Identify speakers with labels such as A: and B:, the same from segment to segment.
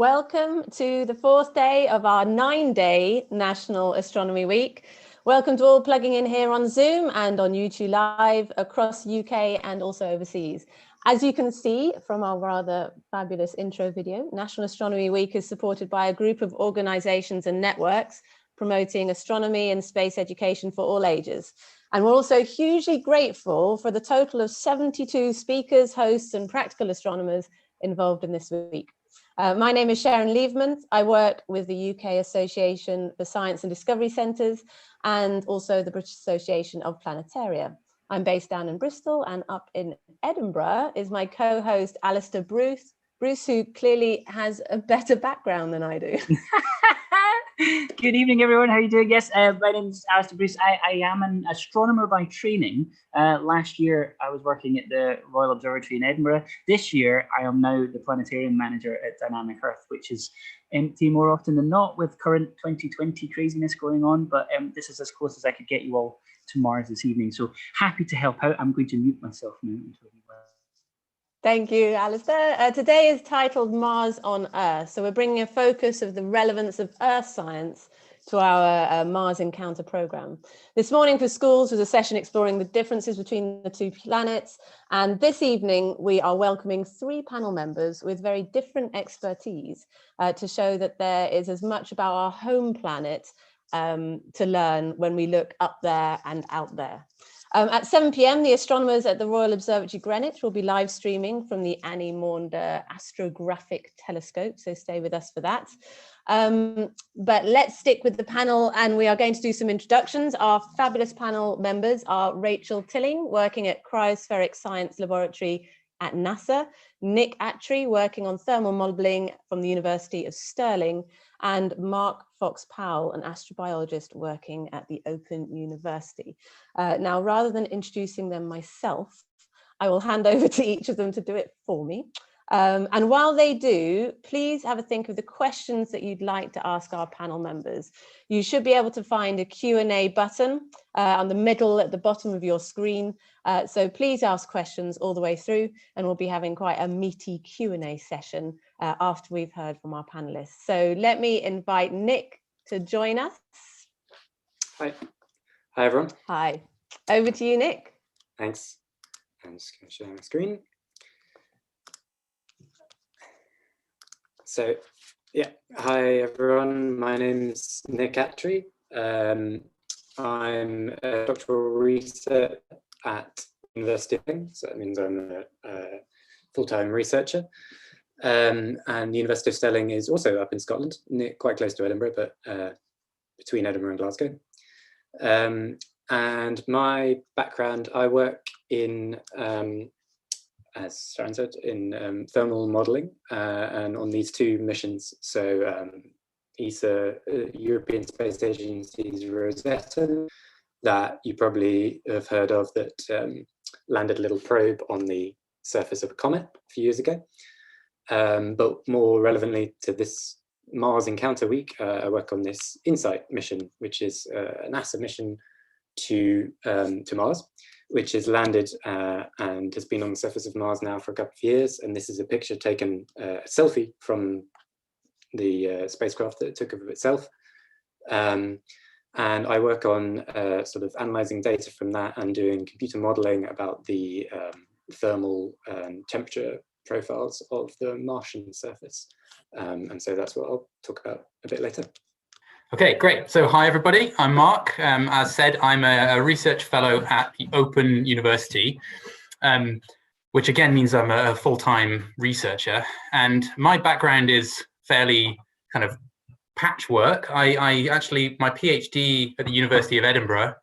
A: Welcome to the fourth day of our 9-day National Astronomy Week. Welcome to all plugging in here on Zoom and on YouTube Live across UK and also overseas. As you can see from our rather fabulous intro video, National Astronomy Week is supported by a group of organisations and networks promoting astronomy and space education for all ages. And we're also hugely grateful for the total of 72 speakers, hosts and practical astronomers involved in this week. My name is Sharon Leveman. I work with the UK Association for Science and Discovery Centres and also the British Association of Planetaria. I'm based down in Bristol, and up in Edinburgh is my co-host Alistair Bruce, who clearly has a better background than I do.
B: Good evening, everyone. How are you doing? Yes, my name is Alistair Bruce. I am an astronomer by training. Last year, I was working at the Royal Observatory in Edinburgh. This year, I am now the planetarium manager at Dynamic Earth, which is empty more often than not with current 2020 craziness going on. But this is as close as I could get you all to Mars this evening. So happy to help out. I'm going to mute myself now until you
A: Thank you, Alistair. Today is titled Mars on Earth. So we're bringing a focus of the relevance of Earth science to our Mars Encounter programme. This morning for schools was a session exploring the differences between the two planets. And this evening, we are welcoming 3 panel members with very different expertise to show that there is as much about our home planet to learn when we look up there and out there. At 7 p.m, the astronomers at the Royal Observatory Greenwich will be live streaming from the Annie Maunder Astrographic Telescope, so stay with us for that. But let's stick with the panel, and we are going to do some introductions. Our fabulous panel members are Rachel Tilling, working at Cryospheric Science Laboratory at NASA, Nick Attry, working on thermal modelling from the University of Stirling, and Mark Fox-Powell, an astrobiologist working at the Open University. Now, rather than introducing them myself, I will hand over to each of them to do it for me. And while they do, please have a think of the questions that you'd like to ask our panel members. You should be able to find a Q&A button on the middle at the bottom of your screen. So please ask questions all the way through, and we'll be having quite a meaty Q&A session after we've heard from our panelists. So let me invite Nick to join us.
C: Hi. Hi, everyone.
A: Hi. Over to you, Nick.
C: Thanks. I'm just going to share my screen. So, yeah, hi everyone, my name's Nick Attry. I'm a doctoral researcher at University of Stirling, so that means I'm a full-time researcher. And the University of Stirling is also up in Scotland, quite close to Edinburgh, but between Edinburgh and Glasgow. And my background, I work in as Sharon said, in thermal modelling and on these 2 missions. So ESA, European Space Agency's Rosetta, that you probably have heard of, that landed a little probe on the surface of a comet a few years ago. But more relevantly to this Mars Encounter Week, I work on this InSight mission, which is a NASA mission to Mars, which has landed and has been on the surface of Mars now for a couple of years. And this is a picture taken, a selfie from the spacecraft that it took of itself. And I work on sort of analysing data from that and doing computer modelling about the thermal temperature profiles of the Martian surface. And so that's what I'll talk about a bit later.
D: Okay, great. So hi, everybody. I'm Mark. As said, I'm a research fellow at the Open University, which again means I'm a full-time researcher. And my background is fairly kind of patchwork. I actually, my PhD at the University of Edinburgh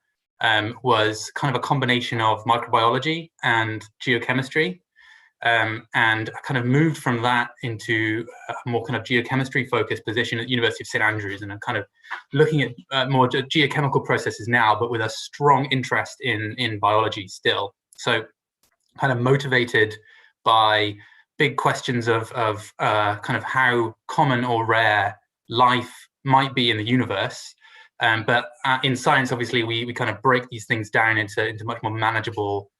D: was kind of a combination of microbiology and geochemistry. And I kind of moved from that into a more kind of geochemistry focused position at the University of St Andrews, and I'm kind of looking at more geochemical processes now, but with a strong interest in biology still. So kind of motivated by big questions of kind of how common or rare life might be in the universe. But in science, obviously, we kind of break these things down into much more manageable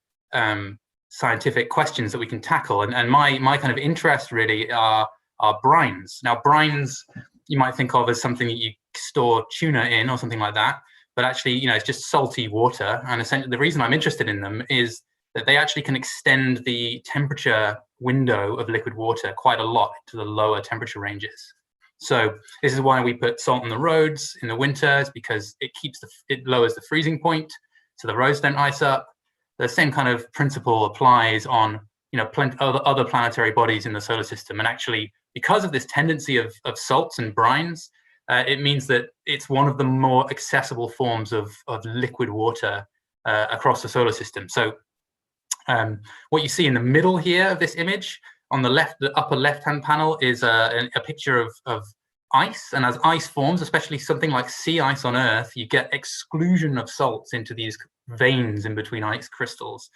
D: scientific questions that we can tackle. And my kind of interests really are are brines. Now, brines you might think of as something that you store tuna in or something like that, but actually, it's just salty water. And essentially, the reason I'm interested in them is that they actually can extend the temperature window of liquid water quite a lot to the lower temperature ranges. So this is why we put salt on the roads in the winters, because it lowers the freezing point, so the roads don't ice up. The same kind of principle applies on other planetary bodies in the solar system. And actually, because of this tendency of salts and brines, it means that it's one of the more accessible forms of liquid water across the solar system. So what you see in the middle here of this image, on the left, the upper left-hand panel, is a picture of ice. And as ice forms, especially something like sea ice on Earth, you get exclusion of salts into these veins in between ice crystals.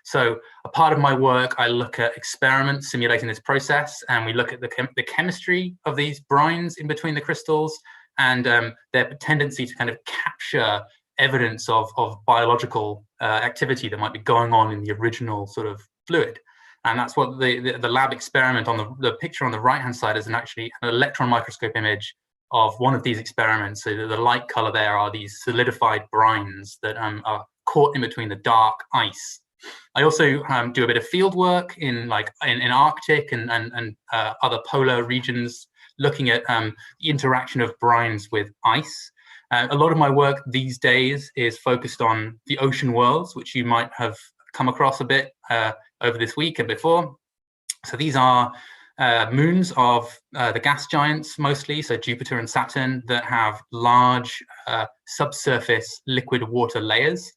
D: So a part of my work, I look at experiments simulating this process, and we look at the chemistry of these brines in between the crystals and their tendency to kind of capture evidence of biological activity that might be going on in the original sort of fluid. And that's what the lab experiment on the picture on the right-hand side is actually an electron microscope image of one of these experiments. So the light color there are these solidified brines that are caught in between the dark ice. I also do a bit of field work in Arctic and other polar regions, looking at the interaction of brines with ice. A lot of my work these days is focused on the ocean worlds, which you might have come across a bit over this week and before. So these are moons of the gas giants mostly, so Jupiter and Saturn, that have large subsurface liquid water layers.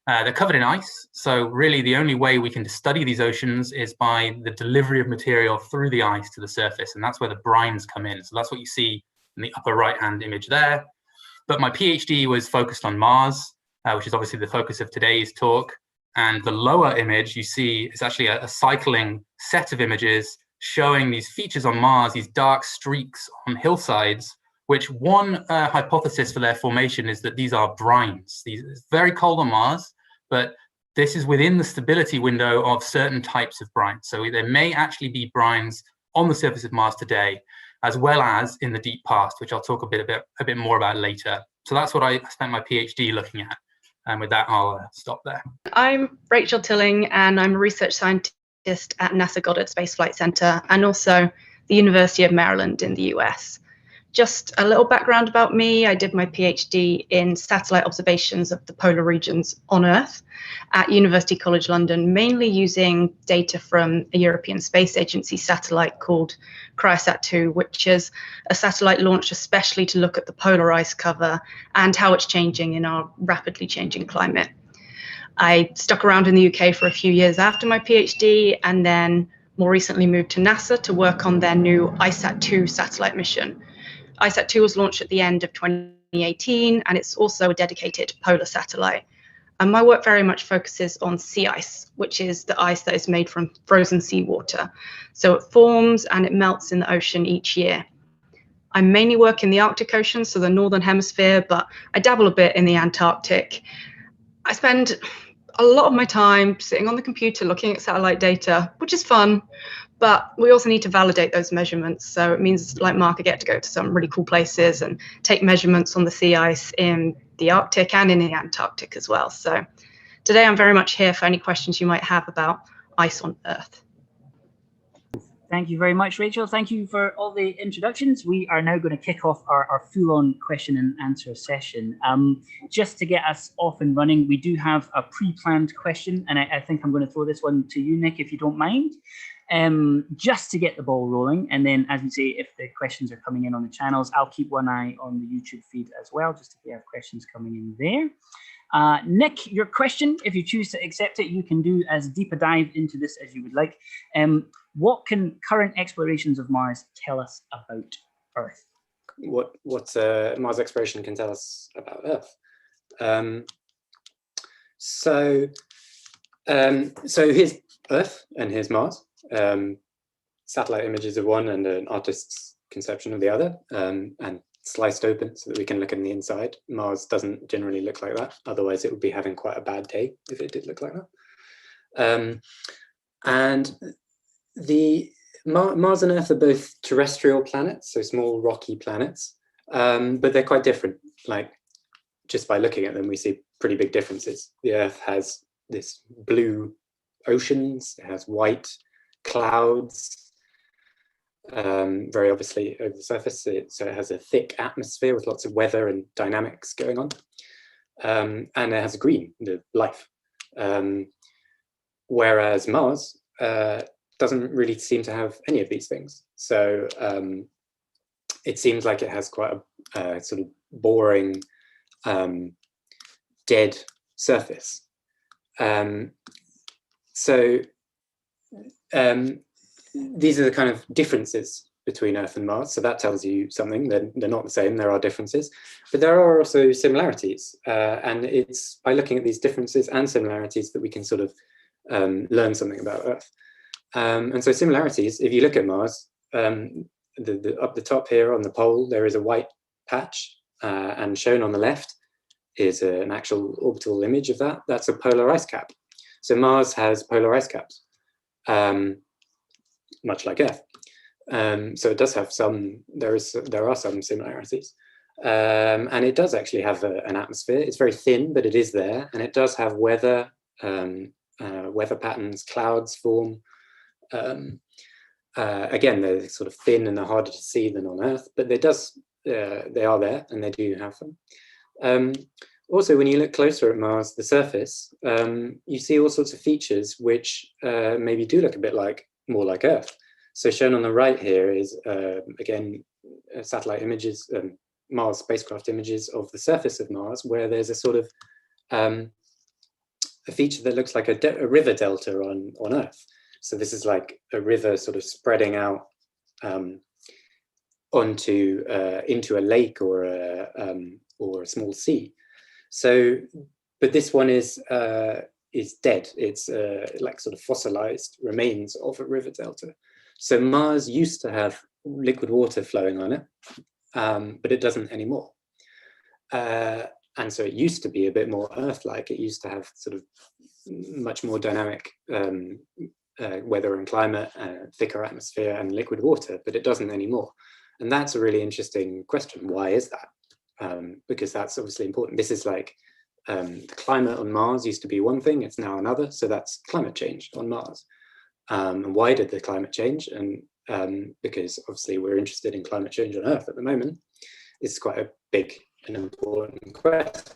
D: They're covered in ice, so really the only way we can study these oceans is by the delivery of material through the ice to the surface, and that's where the brines come in. So that's what you see in the upper right-hand image there. But my PhD was focused on Mars, which is obviously the focus of today's talk. And the lower image you see is actually a cycling set of images showing these features on Mars, these dark streaks on hillsides, which one hypothesis for their formation is that these are brines. It's very cold on Mars, but this is within the stability window of certain types of brines. So there may actually be brines on the surface of Mars today, as well as in the deep past, which I'll talk a bit more about later. So that's what I spent my PhD looking at. And with that, I'll stop there.
E: I'm Rachel Tilling, and I'm a research scientist at NASA Goddard Space Flight Center and also the University of Maryland in the US. Just a little background about me. I did my PhD in satellite observations of the polar regions on Earth at University College London, mainly using data from a European Space Agency satellite called Cryosat-2, which is a satellite launched especially to look at the polar ice cover and how it's changing in our rapidly changing climate. I stuck around in the UK for a few years after my PhD, and then more recently moved to NASA to work on their new ISAT-2 satellite mission. ISAT-2 was launched at the end of 2018, and it's also a dedicated polar satellite. And my work very much focuses on sea ice, which is the ice that is made from frozen seawater. So it forms and it melts in the ocean each year. I mainly work in the Arctic Ocean, so the Northern Hemisphere, but I dabble a bit in the Antarctic. I spend a lot of my time sitting on the computer looking at satellite data, which is fun. But we also need to validate those measurements. So it means, like Mark, I get to go to some really cool places and take measurements on the sea ice in the Arctic and in the Antarctic as well. So today I'm very much here for any questions you might have about ice on Earth.
B: Thank you very much, Rachel. Thank you for all the introductions. We are now going to kick off our full-on question and answer session. Just to get us off and running, we do have a pre-planned question, and I think I'm going to throw this one to you, Nick, if you don't mind. Just to get the ball rolling, and then, as we say, if the questions are coming in on the channels, I'll keep one eye on the YouTube feed as well, just if we have questions coming in there. Nick, your question, if you choose to accept it, you can do as deep a dive into this as you would like. What can current explorations of Mars tell us about Earth?
C: What Mars exploration can tell us about Earth? So here's Earth and here's Mars. Satellite images of one and an artist's conception of the other, and sliced open so that we can look in the inside. Mars doesn't generally look like that. Otherwise, it would be having quite a bad day if it did look like that. And Mars and Earth are both terrestrial planets, so small rocky planets, but they're quite different. Like, just by looking at them, we see pretty big differences. The Earth has this blue oceans, it has white clouds, very obviously over the surface, so it has a thick atmosphere with lots of weather and dynamics going on. And it has green, the life. Whereas Mars doesn't really seem to have any of these things. So it seems like it has quite a sort of boring, dead surface. These are the kind of differences between Earth and Mars. So that tells you something. They're not the same. There are differences, but there are also similarities. And it's by looking at these differences and similarities that we can sort of learn something about Earth. And so similarities, if you look at Mars, up the top here on the pole, there is a white patch, and shown on the left is an actual orbital image of that. That's a polar ice cap. So Mars has polar ice caps, much like Earth. So it does have some, there are some similarities. And it does actually have an atmosphere. It's very thin, but it is there. And it does have weather, weather patterns, clouds form. Again, they're sort of thin and they're harder to see than on Earth, but they are there and they do have them. Also, when you look closer at Mars, the surface, you see all sorts of features which maybe do look a bit more like Earth. So shown on the right here is, again, satellite images, Mars spacecraft images of the surface of Mars, where there's a sort of a feature that looks like a river delta on Earth. So this is like a river sort of spreading out into a lake or a small sea. So, but this one is dead. It's like sort of fossilized remains of a river delta. So Mars used to have liquid water flowing on it, but it doesn't anymore. And so it used to be a bit more Earth-like. It used to have sort of much more dynamic weather and climate, thicker atmosphere and liquid water, but it doesn't anymore. And that's a really interesting question. Why is that? Because that's obviously important. This is like the climate on Mars used to be one thing, it's now another. So that's climate change on Mars. And why did the climate change? And because obviously we're interested in climate change on Earth at the moment. It's quite a big and important question.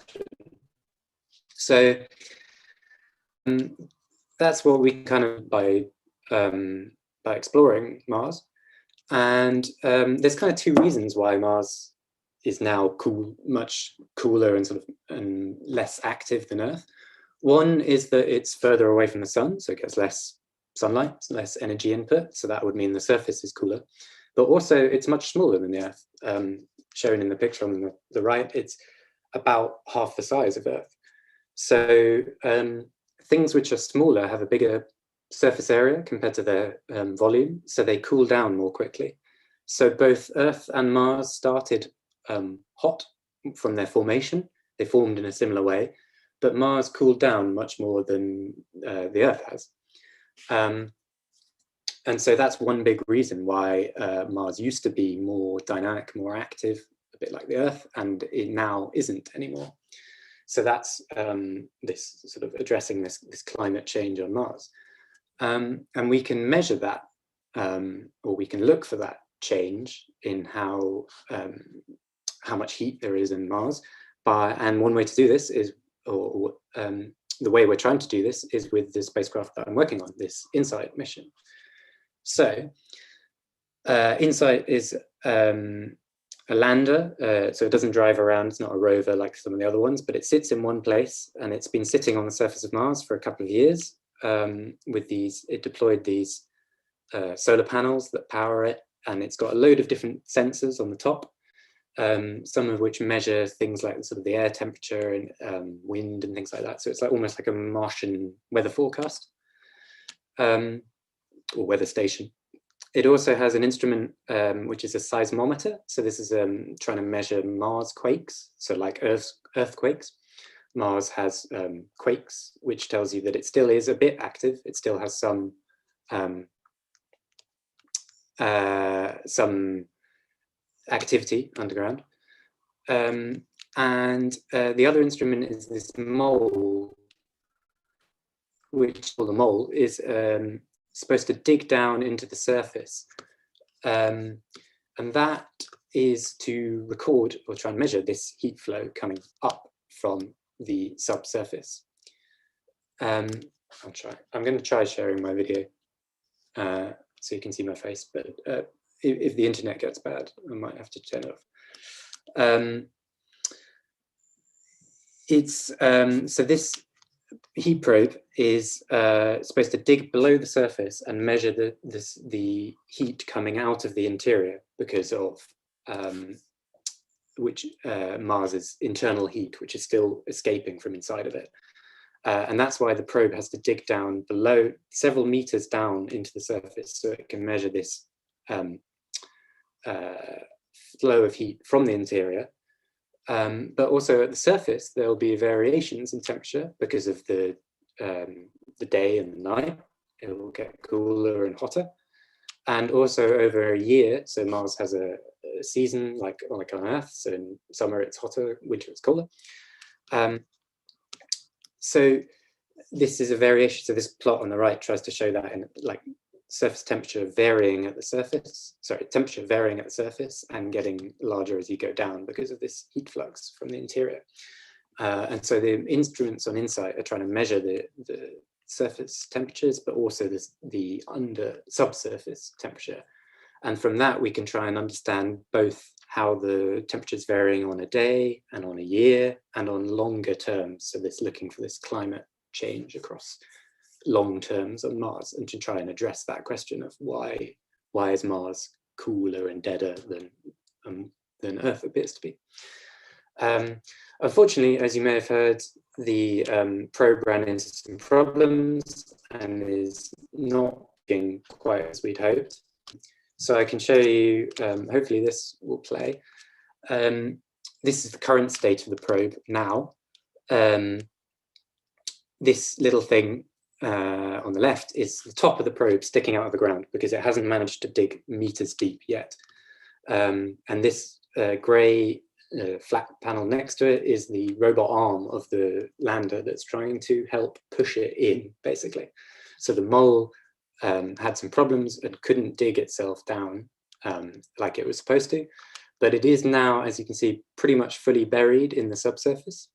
C: So that's what we kind of by exploring Mars. And there's kind of two reasons why Mars is now much cooler and sort of less active than Earth. One is that it's further away from the sun, so it gets less sunlight, less energy input. So that would mean the surface is cooler. But also it's much smaller than the Earth. Shown in the picture on the right, it's about half the size of Earth. So things which are smaller have a bigger surface area compared to their volume, so they cool down more quickly. So both Earth and Mars started hot from their formation. They formed in a similar way, but Mars cooled down much more than the Earth has. And so that's one big reason why Mars used to be more dynamic, more active, a bit like the Earth, and it now isn't anymore. So that's this sort of addressing this climate change on Mars. And we can measure that, or we can look for that change in how much heat there is in Mars. And one way to do this is, the way we're trying to do this is with the spacecraft that I'm working on, this InSight mission. So InSight is a lander, so it doesn't drive around, it's not a rover like some of the other ones, but it sits in one place, and it's been sitting on the surface of Mars for a couple of years. It deployed these solar panels that power it, and it's got a load of different sensors on the top, some of which measure things like sort of the air temperature and wind and things like that. So it's like almost like a Martian weather forecast, or weather station. It also has an instrument which is a seismometer. So this is trying to measure Mars quakes, so like earthquakes. Mars has quakes, which tells you that it still is a bit active. It still has some some activity underground. And the other instrument is this mole, which, well, the mole is supposed to dig down into the surface. And that is to record or try and measure this heat flow coming up from the subsurface. I'm going to try sharing my video so you can see my face, but if the internet gets bad, I might have to turn it off. So this heat probe is supposed to dig below the surface and measure the heat coming out of the interior because of Mars's internal heat, which is still escaping from inside of it. And that's why the probe has to dig down below, several meters down into the surface, so it can measure this flow of heat from the interior. But also at the surface, there will be variations in temperature because of the day and the night. It will get cooler and hotter. And also over a year, so Mars has a season like on Earth, so in summer it's hotter, winter it's colder. So this is a variation. So this plot on the right tries to show that in like surface temperature varying at the surface, temperature varying at the surface and getting larger as you go down because of this heat flux from the interior. And so the instruments on InSight are trying to measure the surface temperatures, but also the subsurface temperature. And from that, we can try and understand both how the temperature is varying on a day and on a year and on longer terms. So this looking for this climate change across long terms on Mars, and to try and address that question of why is Mars cooler and deader than Earth appears to be. Unfortunately, as you may have heard, the probe ran into some problems and is not being quite as we'd hoped. So I can show you, hopefully this will play. This is the current state of the probe now. This little thing on the left is the top of the probe sticking out of the ground because it hasn't managed to dig meters deep yet. And this grey flat panel next to it is the robot arm of the lander that's trying to help push it in, basically. So the mole had some problems and couldn't dig itself down like it was supposed to, but it is now, as you can see, pretty much fully buried in the subsurface.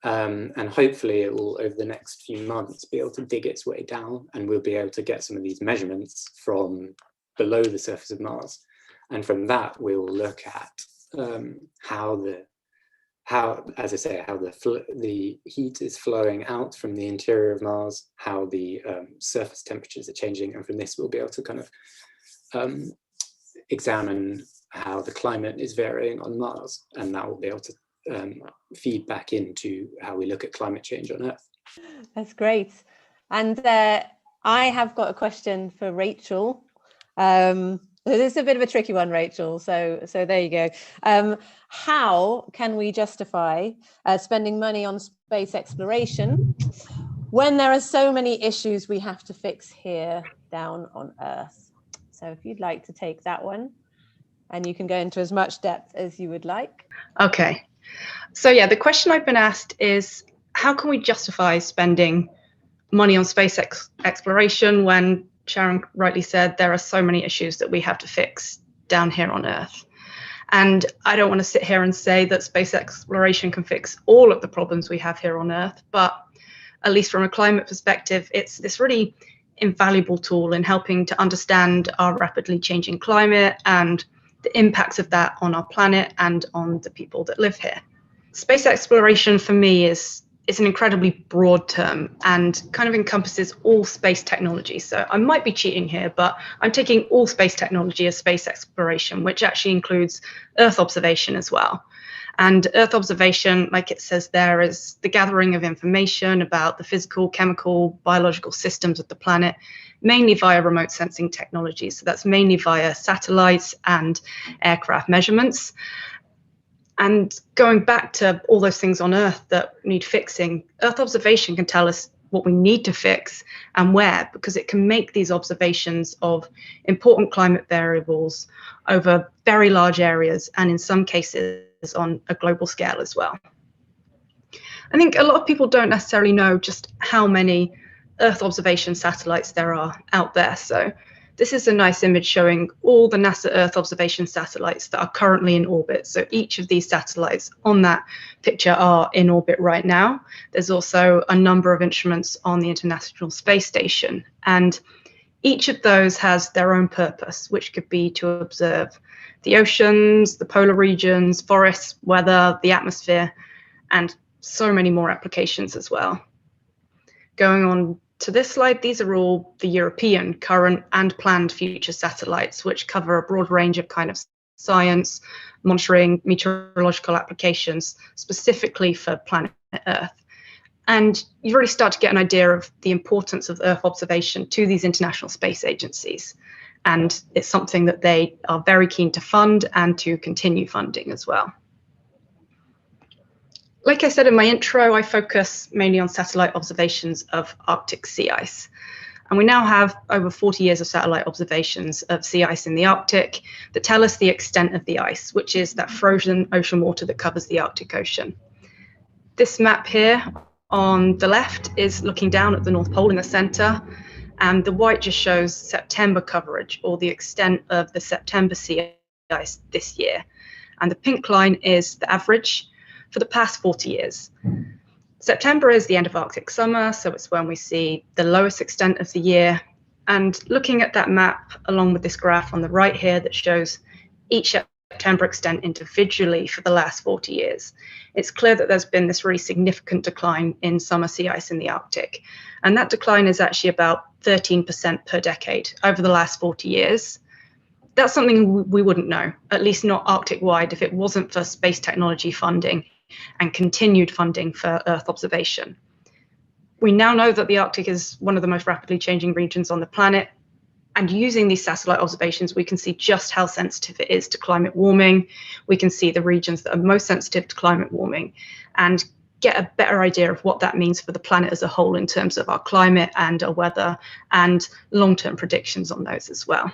C: And hopefully it will, over the next few months, be able to dig its way down, and we'll be able to get some of these measurements from below the surface of Mars. And from that, we'll look at how the heat is flowing out from the interior of Mars, how the surface temperatures are changing, and from this we'll be able to kind of examine how the climate is varying on Mars, and that will be able to feed back into how we look at climate change on Earth.
A: That's great. And I have got a question for Rachel. This is a bit of a tricky one, Rachel. So there you go. How can we justify spending money on space exploration when there are so many issues we have to fix here down on Earth? So if you'd like to take that one, and you can go into as much depth as you would like.
E: Okay. So yeah, the question I've been asked is, how can we justify spending money on space exploration when, Sharon rightly said, there are so many issues that we have to fix down here on Earth? And I don't want to sit here and say that space exploration can fix all of the problems we have here on Earth, but at least from a climate perspective, it's this really invaluable tool in helping to understand our rapidly changing climate and the impacts of that on our planet and on the people that live here. Space exploration for me is an incredibly broad term and kind of encompasses all space technology. So I might be cheating here, but I'm taking all space technology as space exploration, which actually includes Earth observation as well. And Earth observation, like it says there, is the gathering of information about the physical, chemical, biological systems of the planet, mainly via remote sensing technology. So that's mainly via satellites and aircraft measurements. And going back to all those things on Earth that need fixing, Earth observation can tell us what we need to fix and where, because it can make these observations of important climate variables over very large areas and in some cases on a global scale as well. I think a lot of people don't necessarily know just how many Earth observation satellites there are out there. So this is a nice image showing all the NASA Earth observation satellites that are currently in orbit. So each of these satellites on that picture are in orbit right now. There's also a number of instruments on the International Space Station. And each of those has their own purpose, which could be to observe the oceans, the polar regions, forests, weather, the atmosphere, and so many more applications as well. Going on to this slide, these are all the European current and planned future satellites, which cover a broad range of kind of science, monitoring, meteorological applications, specifically for planet Earth. And you really start to get an idea of the importance of Earth observation to these international space agencies. And it's something that they are very keen to fund and to continue funding as well. Like I said in my intro, I focus mainly on satellite observations of Arctic sea ice. And we now have over 40 years of satellite observations of sea ice in the Arctic that tell us the extent of the ice, which is that frozen ocean water that covers the Arctic Ocean. This map here on the left is looking down at the North Pole in the center, and the white just shows September coverage, or the extent of the September sea ice this year. And the pink line is the average for the past 40 years. September is the end of Arctic summer, so it's when we see the lowest extent of the year. And looking at that map, along with this graph on the right here that shows each September extent individually for the last 40 years, it's clear that there's been this really significant decline in summer sea ice in the Arctic. And that decline is actually about 13% per decade over the last 40 years. That's something we wouldn't know, at least not Arctic-wide, if it wasn't for space technology funding and continued funding for Earth observation. We now know that the Arctic is one of the most rapidly changing regions on the planet, and using these satellite observations, we can see just how sensitive it is to climate warming. We can see the regions that are most sensitive to climate warming and get a better idea of what that means for the planet as a whole in terms of our climate and our weather and long-term predictions on those as well.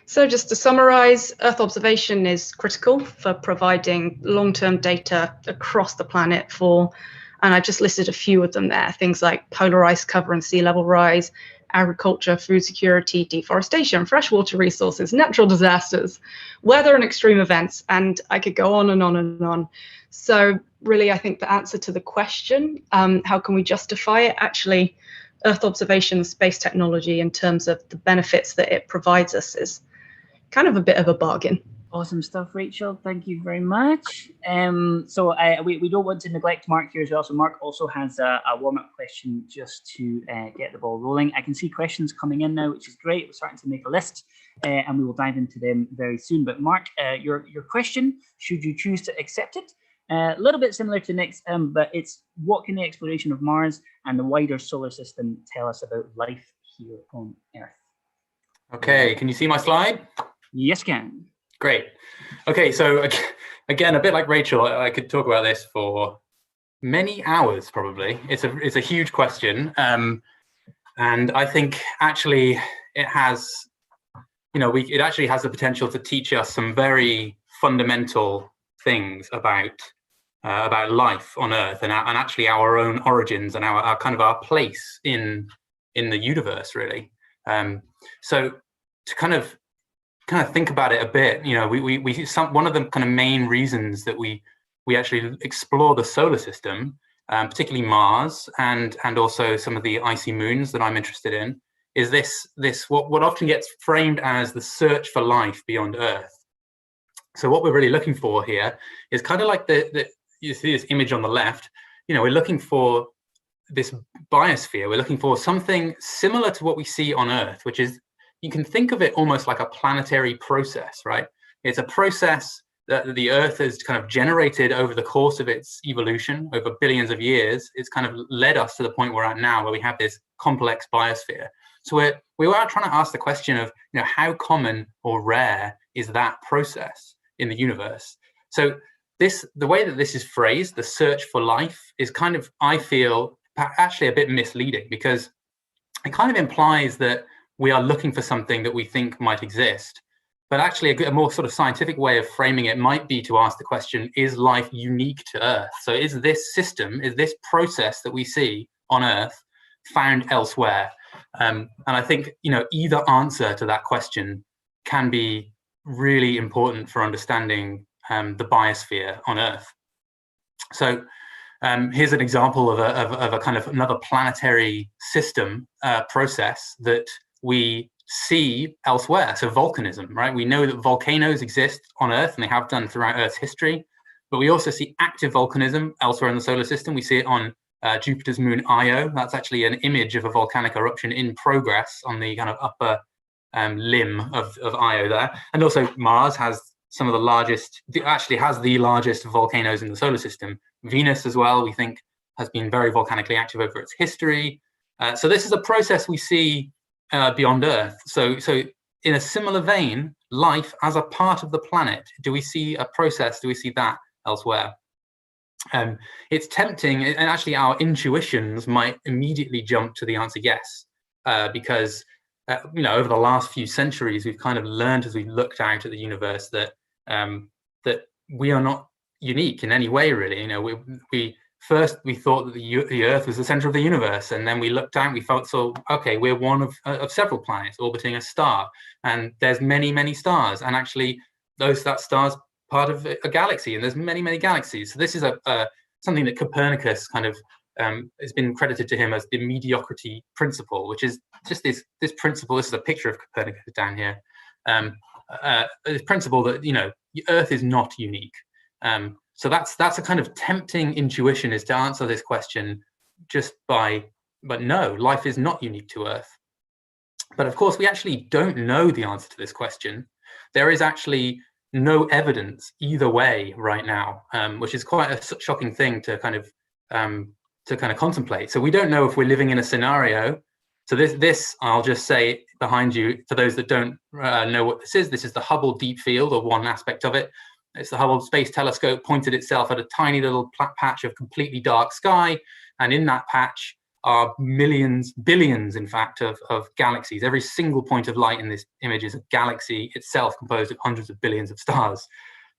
E: So just to summarize, Earth observation is critical for providing long-term data across the planet for, and I've just listed a few of them there, things like polar ice cover and sea level rise, agriculture, food security, deforestation, freshwater resources, natural disasters, weather and extreme events, and I could go on and on and on. So really, I think the answer to the question, how can we justify it? Actually, Earth observation, space technology in terms of the benefits that it provides us is kind of a bit of a bargain.
B: Awesome stuff, Rachel. Thank you very much. So we don't want to neglect Mark here as well. So Mark also has a warm-up question just to get the ball rolling. I can see questions coming in now, which is great. We're starting to make a list and we will dive into them very soon. But Mark, your question, should you choose to accept it, a little bit similar to Nick's, but it's what can the exploration of Mars and the wider solar system tell us about life here on Earth?
D: Okay, can you see my slide?
B: Yes, can.
D: Great. Okay, so again, a bit like Rachel, I could talk about this for many hours probably. It's a huge question, and I think actually it has, it actually has the potential to teach us some very fundamental things about life on Earth and actually our own origins and our kind of our place in the universe, really. So to kind of think about it a bit, one of the kind of main reasons that we actually explore the solar system, particularly Mars and also some of the icy moons that I'm interested in, is this what often gets framed as the search for life beyond Earth. So what we're really looking for here is kind of like you see this image on the left. We're looking for this biosphere. We're looking for something similar to what we see on Earth, which is, you can think of it almost like a planetary process, right? It's a process that the Earth has kind of generated over the course of its evolution over billions of years. It's kind of led us to the point we're at now, where we have this complex biosphere. So we are trying to ask the question of, how common or rare is that process in the universe? So the way that this is phrased, the search for life, is kind of, I feel, actually a bit misleading, because it kind of implies that we are looking for something that we think might exist. But actually, a more sort of scientific way of framing it might be to ask the question, is life unique to Earth? So is this system, is this process that we see on Earth found elsewhere? And I think, either answer to that question can be really important for understanding the biosphere on Earth. So here's an example of a kind of another planetary system process that we see elsewhere. So volcanism, right? We know that volcanoes exist on Earth, and they have done throughout Earth's history, but we also see active volcanism elsewhere in the solar system. We see it on Jupiter's moon Io. That's actually an image of a volcanic eruption in progress on the kind of upper limb of Io there. And also Mars has some of the largest, actually has the largest volcanoes in the solar system. Venus as well, we think, has been very volcanically active over its history. So this is a process we see beyond Earth. So in a similar vein, life as a part of the planet, do we see a process, do we see that elsewhere? It's tempting, and actually our intuitions might immediately jump to the answer yes, because over the last few centuries, we've kind of learned as we've looked out at the universe that that we are not unique in any way, really. We thought that the Earth was the center of the universe, and then we looked out and we felt, so okay, we're one of several planets orbiting a star, and there's many stars, and actually that star's part of a galaxy, and there's many galaxies. So this is something that Copernicus kind of has been credited to him as the mediocrity principle, which is just this principle. This is a picture of Copernicus down here. This principle that the Earth is not unique. So that's a kind of tempting intuition, is to answer this question just but no, life is not unique to Earth. But of course, we actually don't know the answer to this question. There is actually no evidence either way right now, which is quite a shocking thing to kind of contemplate. So we don't know if we're living in a scenario. So this I'll just say behind you, for those that don't know what this is the Hubble Deep Field, or one aspect of it. It's the Hubble Space Telescope pointed itself at a tiny little patch of completely dark sky, and in that patch are millions, billions, in fact, of galaxies. Every single point of light in this image is a galaxy itself, composed of hundreds of billions of stars.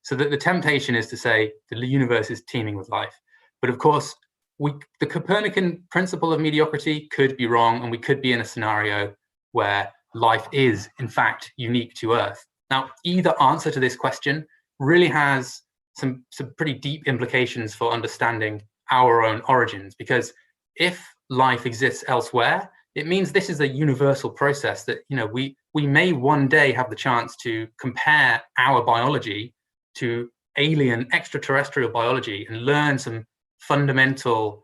D: So that the temptation is to say the universe is teeming with life. But of course, the Copernican principle of mediocrity could be wrong, and we could be in a scenario where life is, in fact, unique to Earth. Now, either answer to this question really has some pretty deep implications for understanding our own origins, because if life exists elsewhere, it means this is a universal process that we may one day have the chance to compare our biology to alien extraterrestrial biology and learn some fundamental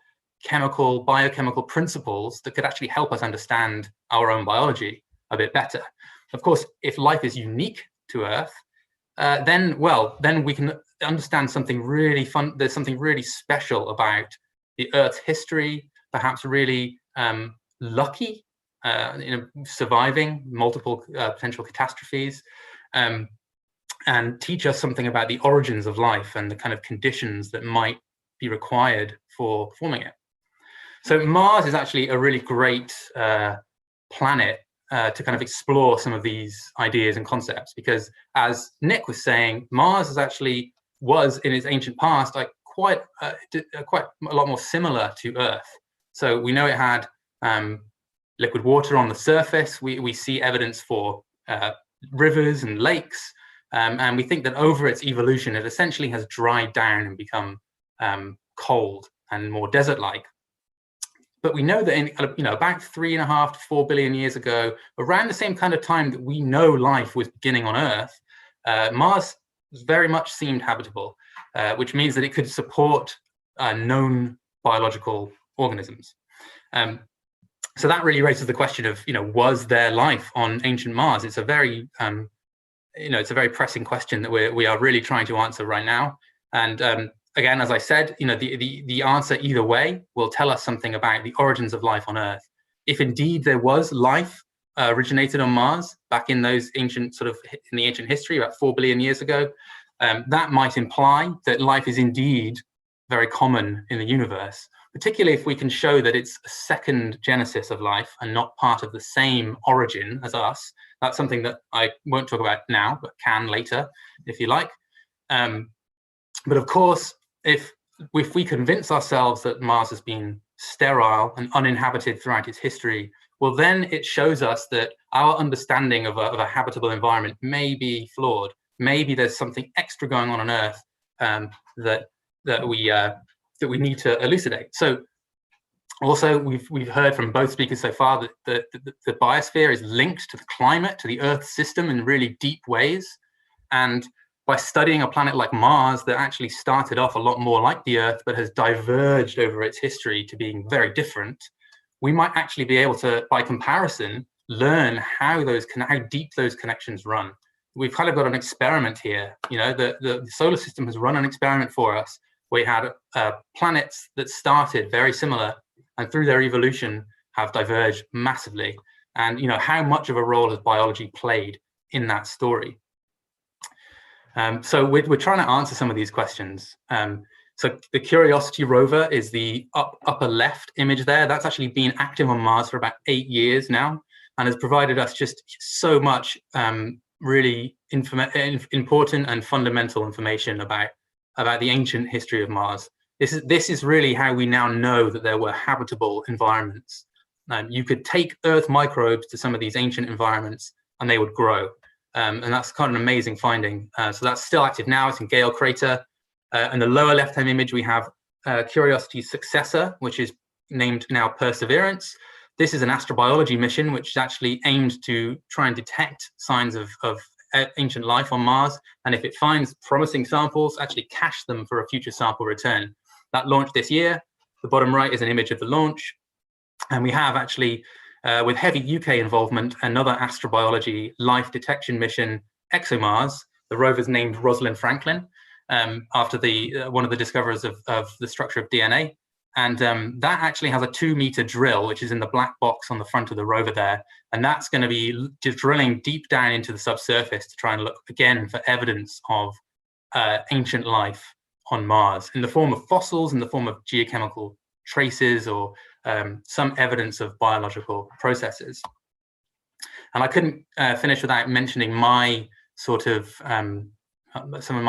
D: biochemical principles that could actually help us understand our own biology a bit better. Of course, if life is unique to Earth, then we can understand something really fun. There's something really special about the Earth's history, perhaps really lucky surviving multiple potential catastrophes, and teach us something about the origins of life and the kind of conditions that might be required for forming it. So Mars is actually a really great planet to kind of explore some of these ideas and concepts, because as Nick was saying, Mars was in its ancient past quite a lot more similar to Earth. So we know it had liquid water on the surface. We see evidence for rivers and lakes, and we think that over its evolution, it essentially has dried down and become cold and more desert-like. But we know that in about 3.5 to 4 billion years ago, around the same kind of time that we know life was beginning on Earth, Mars very much seemed habitable, which means that it could support known biological organisms. So that really raises the question of, was there life on ancient Mars? It's a very, it's a very pressing question that we are really trying to answer right now. And again, as I said, the answer either way will tell us something about the origins of life on Earth. If indeed there was life originated on Mars back in those ancient in the ancient history, about 4 billion years ago, that might imply that life is indeed very common in the universe. particularly if we can show that it's a second genesis of life and not part of the same origin as us. That's something that I won't talk about now, but can later, if you like. But of course, if we convince ourselves that Mars has been sterile and uninhabited throughout its history, well, then it shows us that our understanding of a habitable environment may be flawed. Maybe there's something extra going on Earth that we need to elucidate. So, also, we've heard from both speakers so far that the biosphere is linked to the climate, to the Earth system in really deep ways, and by studying a planet like Mars that actually started off a lot more like the Earth but has diverged over its history to being very different, we might actually be able to, by comparison, learn how deep those connections run. We've kind of got an experiment here. You know, the solar system has run an experiment for us. We had planets that started very similar and through their evolution have diverged massively. And, you know, how much of a role has biology played in that story? So we're trying to answer some of these questions. So the Curiosity rover is the upper left image there. That's actually been active on Mars for about 8 years now and has provided us just so much really important and fundamental information about the ancient history of Mars. This is really how we now know that there were habitable environments. You could take Earth microbes to some of these ancient environments and they would grow. And that's kind of an amazing finding. So that's still active now. It's in Gale Crater. In the lower left-hand image, we have Curiosity's successor, which is named now Perseverance. This is an astrobiology mission, which is actually aimed to try and detect signs of ancient life on Mars. And if it finds promising samples, actually cache them for a future sample return. That launched this year. The bottom right is an image of the launch. And we have actually, with heavy UK involvement, another astrobiology life detection mission, ExoMars. The rover's named Rosalind Franklin, after one of the discoverers of the structure of DNA. And that actually has a 2-meter drill, which is in the black box on the front of the rover there. And that's going to be just drilling deep down into the subsurface to try and look again for evidence of ancient life on Mars in the form of fossils, in the form of geochemical traces, or some evidence of biological processes. And I couldn't finish without mentioning my sort of some of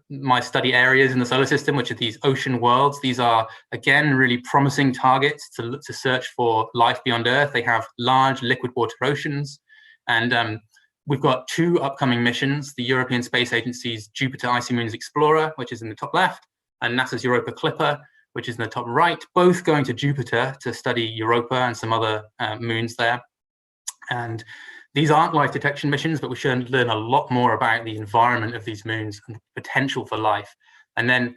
D: my study areas in the solar system, which are these ocean worlds. These are, again, really promising targets to search for life beyond Earth. They have large liquid water oceans. And we've got 2 upcoming missions, the European Space Agency's Jupiter Icy Moons Explorer, which is in the top left, and NASA's Europa Clipper, which is in the top right, both going to Jupiter to study Europa and some other moons there. And these aren't life detection missions, but we should learn a lot more about the environment of these moons and the potential for life. And then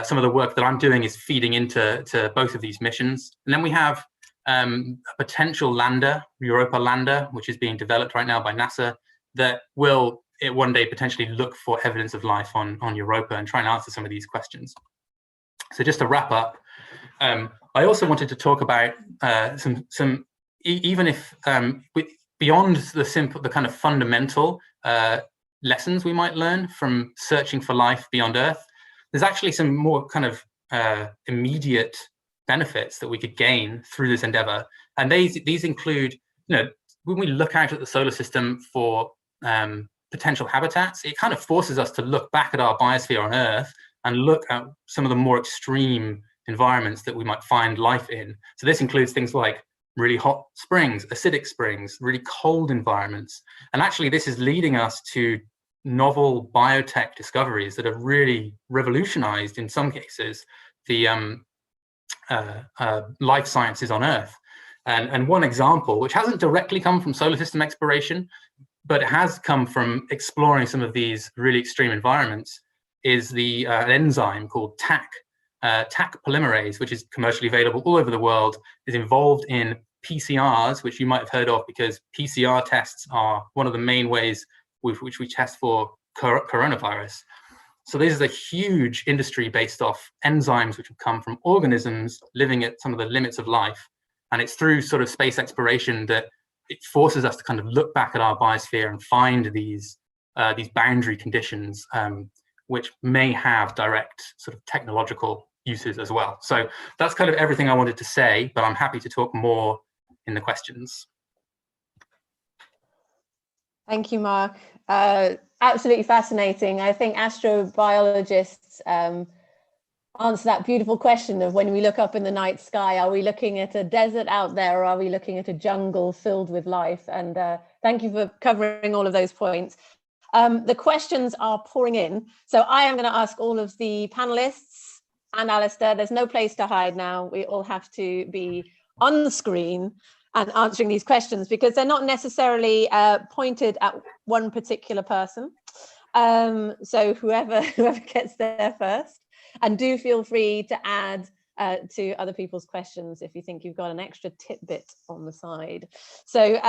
D: some of the work that I'm doing is feeding into both of these missions. And then we have a potential lander, Europa lander, which is being developed right now by NASA, that will one day potentially look for evidence of life on Europa and try and answer some of these questions. So just to wrap up, I also wanted to talk about even if beyond the kind of fundamental lessons we might learn from searching for life beyond Earth, there's actually some more kind of immediate benefits that we could gain through this endeavor. And these include, you know, when we look out at the solar system for potential habitats, it kind of forces us to look back at our biosphere on Earth and look at some of the more extreme environments that we might find life in. So this includes things like really hot springs, acidic springs, really cold environments. And actually this is leading us to novel biotech discoveries that have really revolutionized, in some cases, the life sciences on Earth. And one example, which hasn't directly come from solar system exploration, but it has come from exploring some of these really extreme environments, is the an enzyme called TAC. TAC polymerase, which is commercially available all over the world, is involved in PCRs, which you might have heard of because PCR tests are one of the main ways with which we test for coronavirus. So this is a huge industry based off enzymes which have come from organisms living at some of the limits of life. And it's through sort of space exploration that it forces us to kind of look back at our biosphere and find these boundary conditions, which may have direct sort of technological uses as well. So that's kind of everything I wanted to say, but I'm happy to talk more in the questions.
A: Thank you, Mark. Absolutely fascinating. I think astrobiologists answer that beautiful question of, when we look up in the night sky, are we looking at a desert out there, or are we looking at a jungle filled with life? And thank you for covering all of those points. The questions are pouring in. So I am going to ask all of the panelists and Alistair, there's no place to hide now. We all have to be on the screen and answering these questions, because they're not necessarily pointed at one particular person. So whoever gets there first. And do feel free to add to other people's questions if you think you've got an extra tidbit on the side. So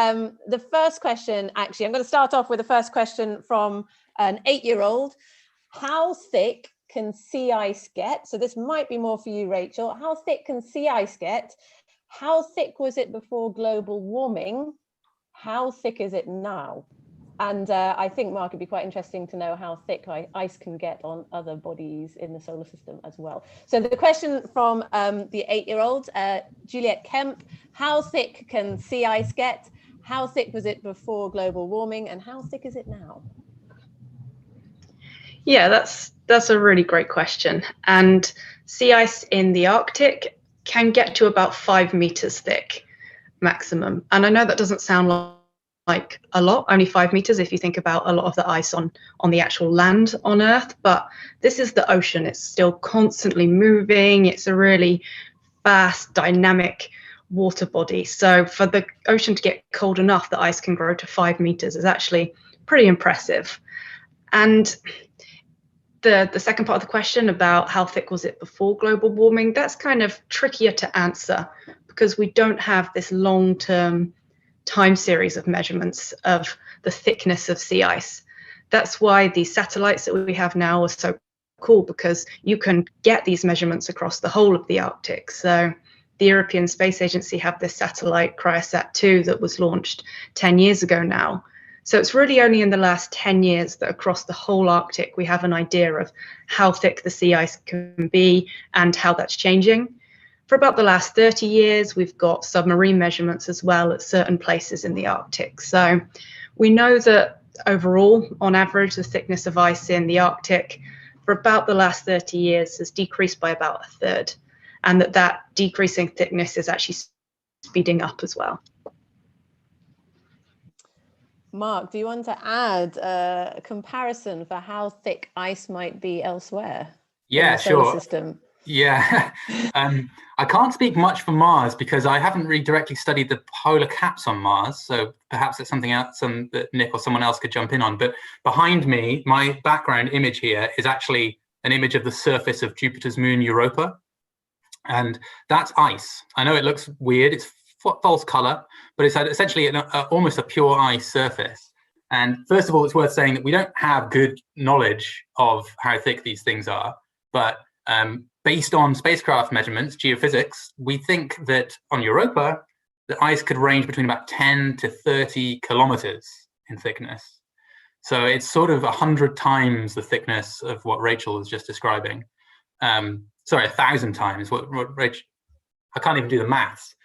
A: the first question, actually, I'm going to start off with the first question from an 8-year-old. How thick can sea ice get? So this might be more for you, Rachel. How thick can sea ice get? How thick was it before global warming? How thick is it now? And I think, Mark, it'd be quite interesting to know how thick ice can get on other bodies in the solar system as well. So the question from the 8-year-old, Juliet Kemp, how thick can sea ice get? How thick was it before global warming? And how thick is it now?
E: Yeah, that's a really great question. And sea ice in the Arctic can get to about 5 meters thick maximum. And I know that doesn't sound like a lot, only 5 meters if you think about a lot of the ice on the actual land on Earth, but this is the ocean. It's still constantly moving. It's a really fast, dynamic water body. So for the ocean to get cold enough that ice can grow to 5 meters is actually pretty impressive. And the second part of the question about how thick was it before global warming, that's kind of trickier to answer because we don't have this long-term time series of measurements of the thickness of sea ice. That's why these satellites that we have now are so cool, because you can get these measurements across the whole of the Arctic. So the European Space Agency have this satellite Cryosat-2 that was launched 10 years ago now. So it's really only in the last 10 years that across the whole Arctic we have an idea of how thick the sea ice can be and how that's changing. For about the last 30 years, we've got submarine measurements as well at certain places in the Arctic. So we know that overall, on average, the thickness of ice in the Arctic for about the last 30 years has decreased by about 1/3, and that decreasing thickness is actually speeding up as well.
A: Mark, do you want to add a comparison for how thick ice might be elsewhere in the solar system?
D: Yeah, I can't speak much for Mars because I haven't really directly studied the polar caps on Mars. So perhaps it's something else that Nick or someone else could jump in on. But behind me, my background image here is actually an image of the surface of Jupiter's moon Europa. And that's ice. I know it looks weird. It's false color, but it's essentially almost a pure ice surface. And first of all, it's worth saying that we don't have good knowledge of how thick these things are. But based on spacecraft measurements, geophysics, we think that on Europa, the ice could range between about 10 to 30 kilometers in thickness. So it's sort of 100 times the thickness of what Rachel was just describing. Sorry, 1,000 times what Rachel, I can't even do the maths.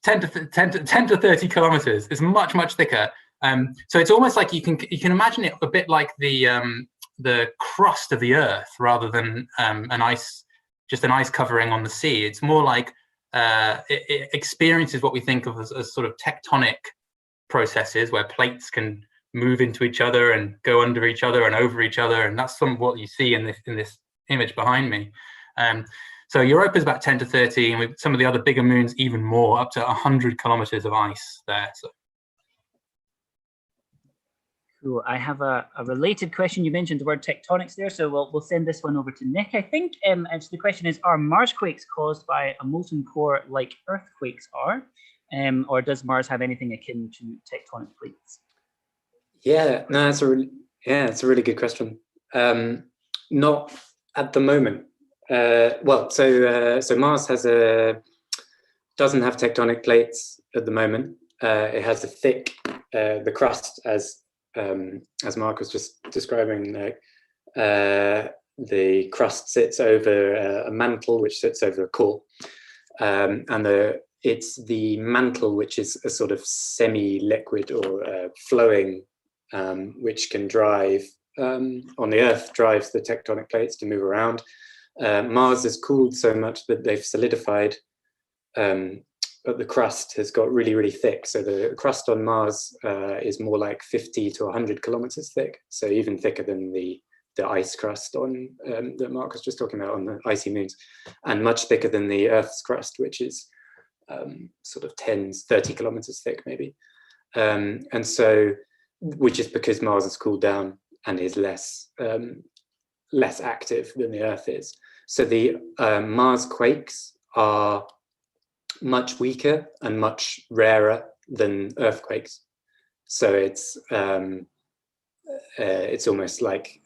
D: 10 to 30 kilometers is much, much thicker. So it's almost like you can imagine it a bit like the crust of the Earth rather than just an ice covering on the sea. It's more like it experiences what we think of as sort of tectonic processes where plates can move into each other and go under each other and over each other, and that's what you see in this image behind me. So Europa is about 10 to 30, and with some of the other bigger moons even more, up to 100 kilometers of ice there. So.
B: Cool. I have a related question. You mentioned the word tectonics there, so we'll send this one over to Nick, I think. And so the question is, are Marsquakes caused by a molten core like earthquakes are? Or does Mars have anything akin to tectonic plates?
C: Yeah, no, it's a really good question. Not at the moment. So Mars doesn't have tectonic plates at the moment. It has a thick, the crust as Mark was just describing, the crust sits over a mantle which sits over a core, and it's the mantle which is a sort of semi-liquid or flowing, which can drive, on the Earth, drives the tectonic plates to move around. Mars is cooled so much that they've solidified, but the crust has got really, really thick. So the crust on Mars is more like 50 to 100 kilometers thick, so even thicker than the ice crust on that Mark was just talking about on the icy moons, and much thicker than the Earth's crust, which is sort of 30 kilometers thick maybe. And so, which is because Mars is cooled down and is less active than the Earth is. So the Marsquakes are much weaker and much rarer than earthquakes. So it's almost like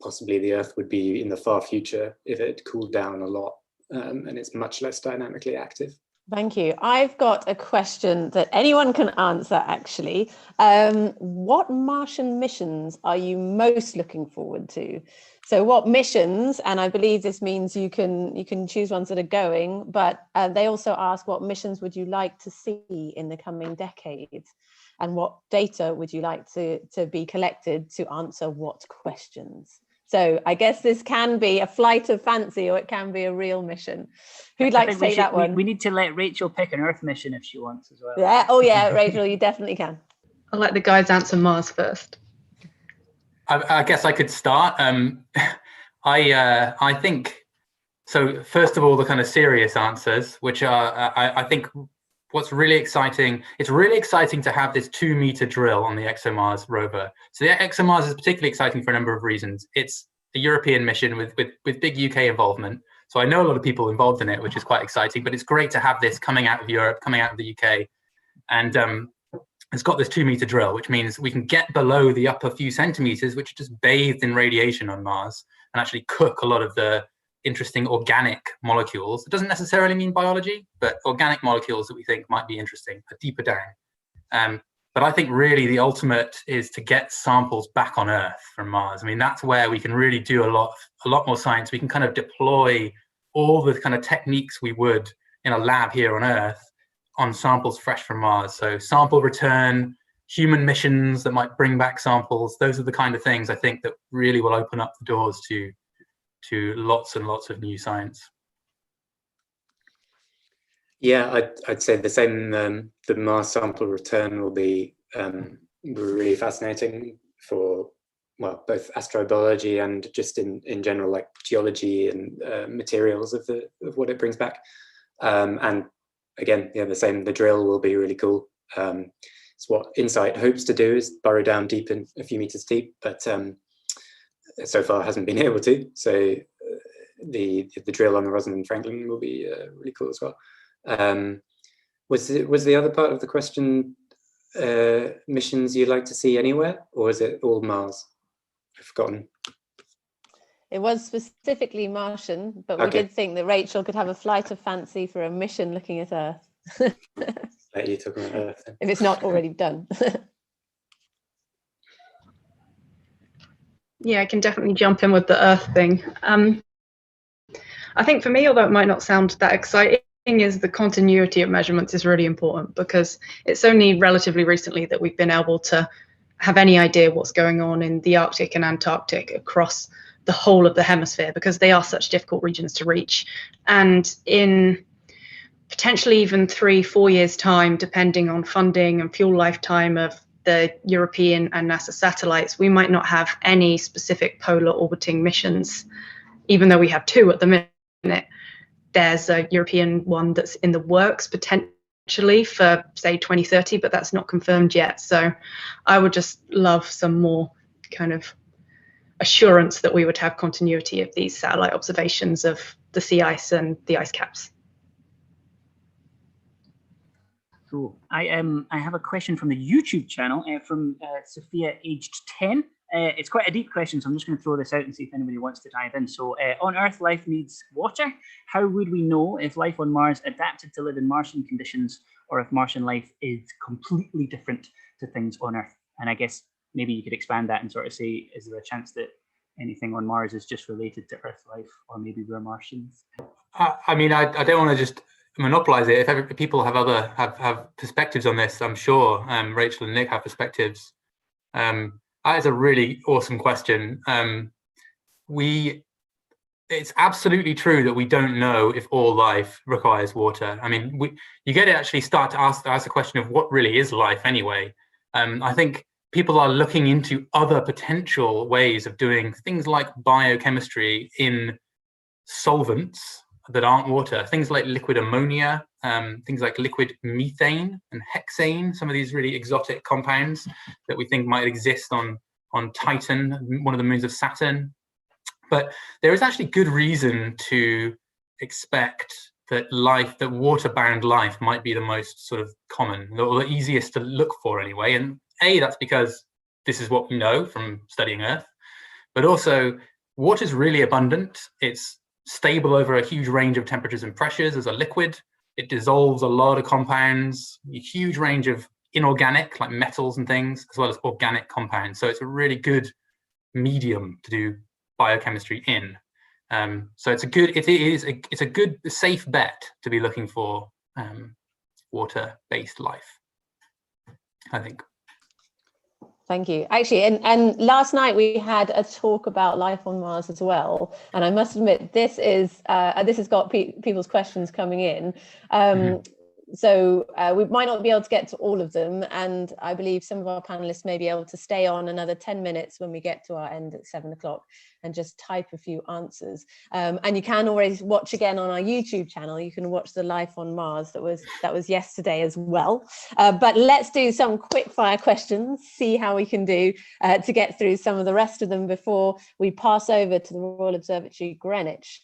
C: possibly the Earth would be in the far future if it cooled down a lot, and it's much less dynamically active.
A: Thank you. I've got a question that anyone can answer, actually. What Martian missions are you most looking forward to? So what missions, and I believe this means you can choose ones that are going, but they also ask what missions would you like to see in the coming decades? And what data would you like to be collected to answer what questions? So I guess this can be a flight of fancy, or it can be a real mission. Who'd like to take that one?
B: We need to let Rachel pick an Earth mission if she wants as well.
A: Yeah. Oh yeah, Rachel, you definitely can.
E: I'll let the guys answer Mars first.
D: I guess I could start. I think so. First of all, the kind of serious answers, which are I think what's really exciting. It's really exciting to have this 2-meter drill on the ExoMars rover. So the ExoMars is particularly exciting for a number of reasons. It's a European mission with big UK involvement. So I know a lot of people involved in it, which is quite exciting. But it's great to have this coming out of Europe, coming out of the UK, and it's got this 2-meter drill, which means we can get below the upper few centimeters, which are just bathed in radiation on Mars, and actually cook a lot of the interesting organic molecules. It doesn't necessarily mean biology, but organic molecules that we think might be interesting, deeper down. But I think really the ultimate is to get samples back on Earth from Mars. I mean, that's where we can really do a lot more science. We can kind of deploy all the kind of techniques we would in a lab here on Earth on samples fresh from Mars. So sample return, human missions that might bring back samples. Those are the kind of things I think that really will open up the doors to lots and lots of new science.
C: Yeah, I'd say the same. The Mars sample return will be really fascinating for, well, both astrobiology and just in general, like geology and materials of what it brings back. And again, yeah, the same. The drill will be really cool. It's what InSight hopes to do, is burrow down deep in a few meters deep, but so far hasn't been able to. So the drill on the Rosalind Franklin will be really cool as well. Was the other part of the question missions you'd like to see anywhere, or is it all Mars? I've forgotten.
A: It was specifically Martian, but we did think that Rachel could have a flight of fancy for a mission looking at Earth.
C: Let you talk about Earth then.
A: If it's not already done.
E: Yeah, I can definitely jump in with the Earth thing. I think for me, although it might not sound that exciting, is the continuity of measurements is really important, because it's only relatively recently that we've been able to have any idea what's going on in the Arctic and Antarctic across the whole of the hemisphere, because they are such difficult regions to reach. And in potentially even 3-4 years' time, depending on funding and fuel lifetime of the European and NASA satellites, we might not have any specific polar orbiting missions, even though we have 2 at the minute. There's a European one that's in the works potentially for, say, 2030, but that's not confirmed yet. So I would just love some more kind of assurance that we would have continuity of these satellite observations of the sea ice and the ice caps.
B: So I have a question from the YouTube channel from Sophia, aged 10. It's quite a deep question, so I'm just going to throw this out and see if anybody wants to dive in. So on Earth, life needs water. How would we know if life on Mars adapted to live in Martian conditions, or if Martian life is completely different to things on Earth? And I guess maybe you could expand that and sort of say, is there a chance that anything on Mars is just related to Earth life, or maybe we're Martians?
D: I mean, I don't want to just monopolize it. If people have have perspectives on this, I'm sure Rachel and Nick have perspectives. That is a really awesome question. It's absolutely true that we don't know if all life requires water. I mean, you get to actually start to ask the question of what really is life anyway. I think people are looking into other potential ways of doing things like biochemistry in solvents that aren't water, things like liquid ammonia, things like liquid methane and hexane, some of these really exotic compounds that we think might exist on Titan, one of the moons of Saturn. But there is actually good reason to expect that water-bound life might be the most sort of common, or the easiest to look for anyway. And that's because this is what we know from studying Earth, but also water is really abundant. It's stable over a huge range of temperatures and pressures as a liquid. It dissolves a lot of compounds, a huge range of inorganic, like metals and things, as well as organic compounds. So it's a really good medium to do biochemistry in. So it's a good safe bet to be looking for water-based life, I think.
A: Thank you. Actually, and last night we had a talk about life on Mars as well. And I must admit, this has got people's questions coming in. So we might not be able to get to all of them. And I believe some of our panelists may be able to stay on another 10 minutes when we get to our end at 7 o'clock and just type a few answers. And you can always watch again on our YouTube channel. You can watch the Life on Mars that was yesterday as well. But let's do some quick fire questions, see how we can do to get through some of the rest of them before we pass over to the Royal Observatory Greenwich.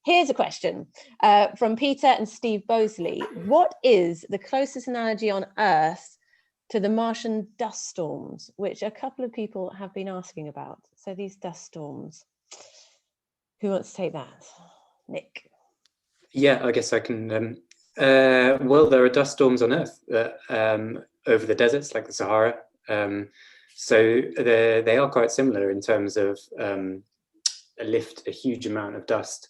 A: Here's a question from Peter and Steve Bosley. What is the closest analogy on Earth to the Martian dust storms, which a couple of people have been asking about? So these dust storms, who wants to take that? Nick?
C: Yeah, I guess I can. Well, there are dust storms on Earth over the deserts, like the Sahara. So they are quite similar in terms of lift a huge amount of dust.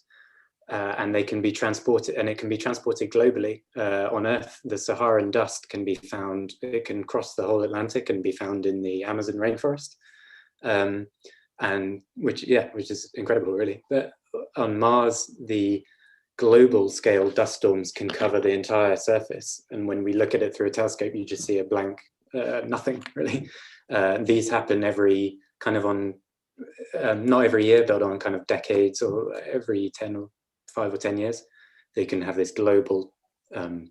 C: And they can be transported, and it can be transported globally. On Earth, the Saharan dust can be found, it can cross the whole Atlantic and be found in the Amazon rainforest, and which is incredible, really. But on Mars, the global scale dust storms can cover the entire surface, and when we look at it through a telescope, you just see a blank nothing, really. These happen every kind of on not every year, but on kind of decades, or every 5 or 10 years, they can have this global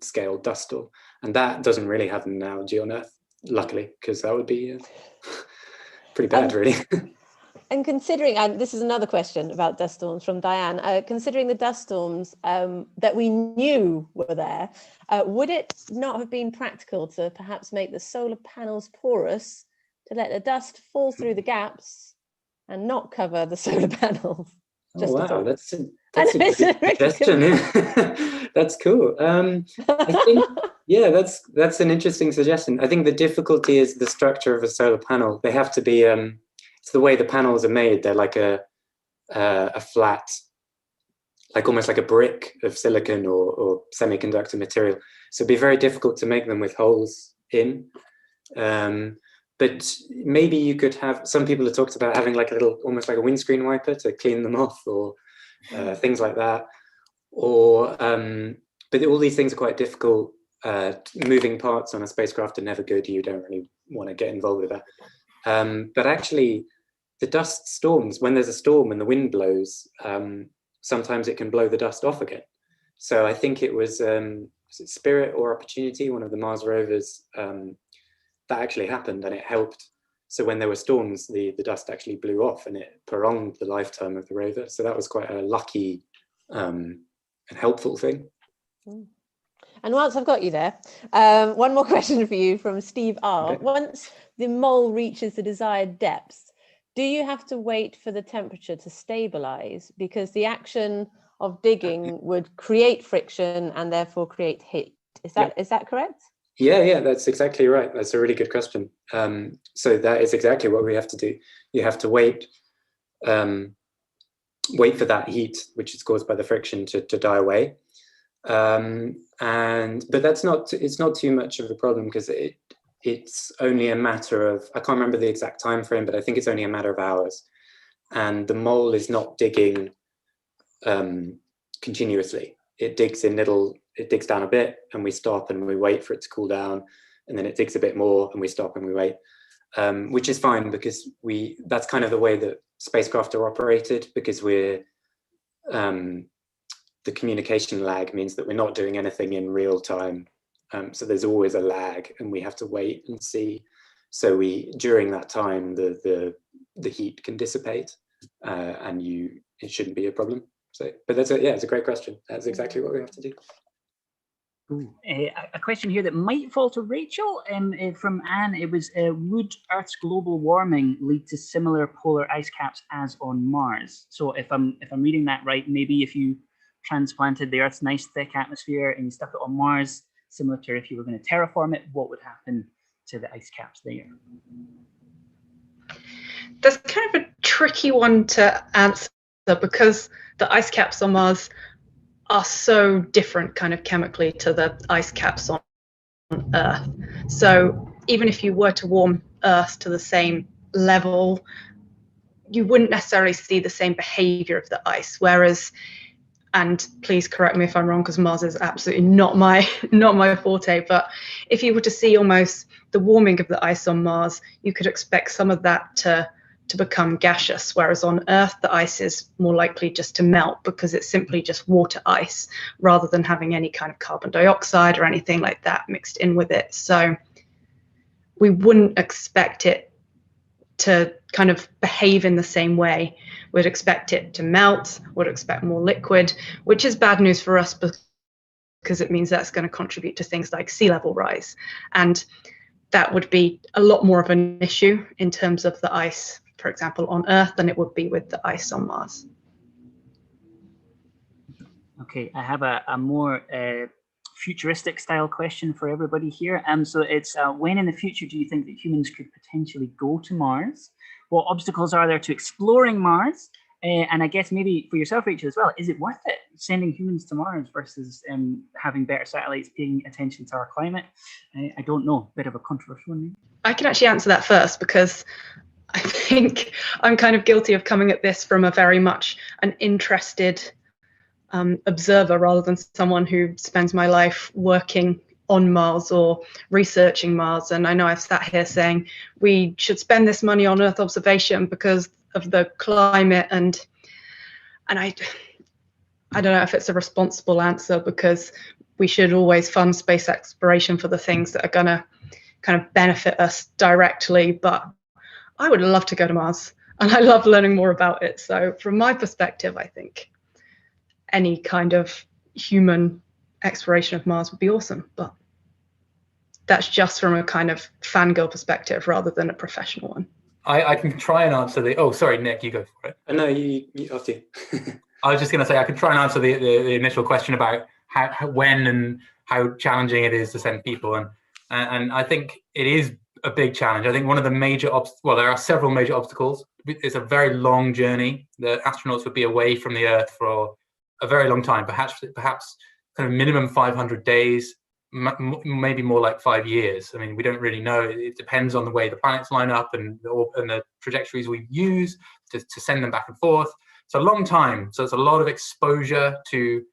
C: scale dust storm. And that doesn't really have an analogy on Earth, luckily, because that would be pretty bad, really.
A: And considering, and this is another question about dust storms from Diane, considering the dust storms that we knew were there, would it not have been practical to perhaps make the solar panels porous to let the dust fall through the gaps and not cover the solar panels?
C: Just wow, that's a great suggestion. That's cool. I think, yeah, that's an interesting suggestion. I think the difficulty is the structure of a solar panel. They have to be, it's the way the panels are made. They're like a flat, like almost like a brick of silicon or semiconductor material. So it'd be very difficult to make them with holes in. But maybe you could have, some people have talked about having like a little, almost like a windscreen wiper to clean them off, or things like that. Or, but all these things are quite difficult. Moving parts on a spacecraft are never good. You don't really want to get involved with that. But actually, the dust storms, when there's a storm and the wind blows, sometimes it can blow the dust off again. So I think it was it Spirit or Opportunity, one of the Mars rovers, that actually happened, and it helped. So when there were storms, the dust actually blew off, and it prolonged the lifetime of the rover. So that was quite a lucky and helpful thing.
A: And once I've got you there, one more question for you from Steve R. Okay. Once the mole reaches the desired depths, do you have to wait for the temperature to stabilize? Because the action of digging would create friction and therefore create heat. Is that correct?
C: Yeah, that's exactly right. That's a really good question. So that is exactly what we have to do. You have to wait wait for that heat, which is caused by the friction, to die away. But it's not too much of a problem, because it's only a matter of, I can't remember the exact time frame, but I think it's only a matter of hours. And the mole is not digging continuously. It digs down a bit, and we stop and we wait for it to cool down, and then it digs a bit more and we stop and we wait, which is fine, because that's kind of the way that spacecraft are operated, because the communication lag means that we're not doing anything in real time. So there's always a lag, and we have to wait and see. So during that time, the heat can dissipate, and it shouldn't be a problem. So, but it's a great question. That's exactly what we have to do.
B: A question here that might fall to Rachel, from Anne. It was, would Earth's global warming lead to similar polar ice caps as on Mars? So if I'm reading that right, maybe if you transplanted the Earth's nice thick atmosphere and you stuck it on Mars, similar to if you were going to terraform it, what would happen to the ice caps there?
E: That's kind of a tricky one to answer, because the ice caps on Mars are so different kind of chemically to the ice caps on Earth. So even if you were to warm Earth to the same level, you wouldn't necessarily see the same behavior of the ice. Whereas, and please correct me if I'm wrong, because Mars is absolutely not my forte, but if you were to see almost the warming of the ice on Mars, you could expect some of that to become gaseous, whereas on Earth the ice is more likely just to melt, because it's simply just water ice rather than having any kind of carbon dioxide or anything like that mixed in with it. So we wouldn't expect it to kind of behave in the same way. We'd expect it to melt, would expect more liquid, which is bad news for us, because it means that's going to contribute to things like sea level rise, and that would be a lot more of an issue in terms of the ice, for example, on Earth, than it would be with the ice on Mars.
B: Okay, I have a more futuristic style question for everybody here. So it's, when in the future do you think that humans could potentially go to Mars? What obstacles are there to exploring Mars? And I guess maybe for yourself, Rachel, as well, is it worth it sending humans to Mars versus having better satellites paying attention to our climate? I don't know, bit of a controversial one.
E: I can actually answer that first, because I think I'm kind of guilty of coming at this from a very much an interested observer, rather than someone who spends my life working on Mars or researching Mars. And I know I've sat here saying we should spend this money on Earth observation because of the climate, and I don't know if it's a responsible answer, because we should always fund space exploration for the things that are going to kind of benefit us directly. But I would love to go to Mars, and I love learning more about it. So from my perspective, I think any kind of human exploration of Mars would be awesome. But that's just from a kind of fangirl perspective rather than a professional one.
D: I can try and answer the, oh, sorry, Nick, you go for it.
C: No, you have to.
D: I was just going to say, I can try and answer the initial question about when and how challenging it is to send people. And I think it is a big challenge. I think one of the major well, there are several major obstacles. It's a very long journey. The astronauts would be away from the Earth for a very long time, perhaps kind of minimum 500 days, maybe more like 5 years. I mean, we don't really know. It depends on the way the planets line up and the trajectories we use to send them back and forth. It's a long time. So it's a lot of exposure to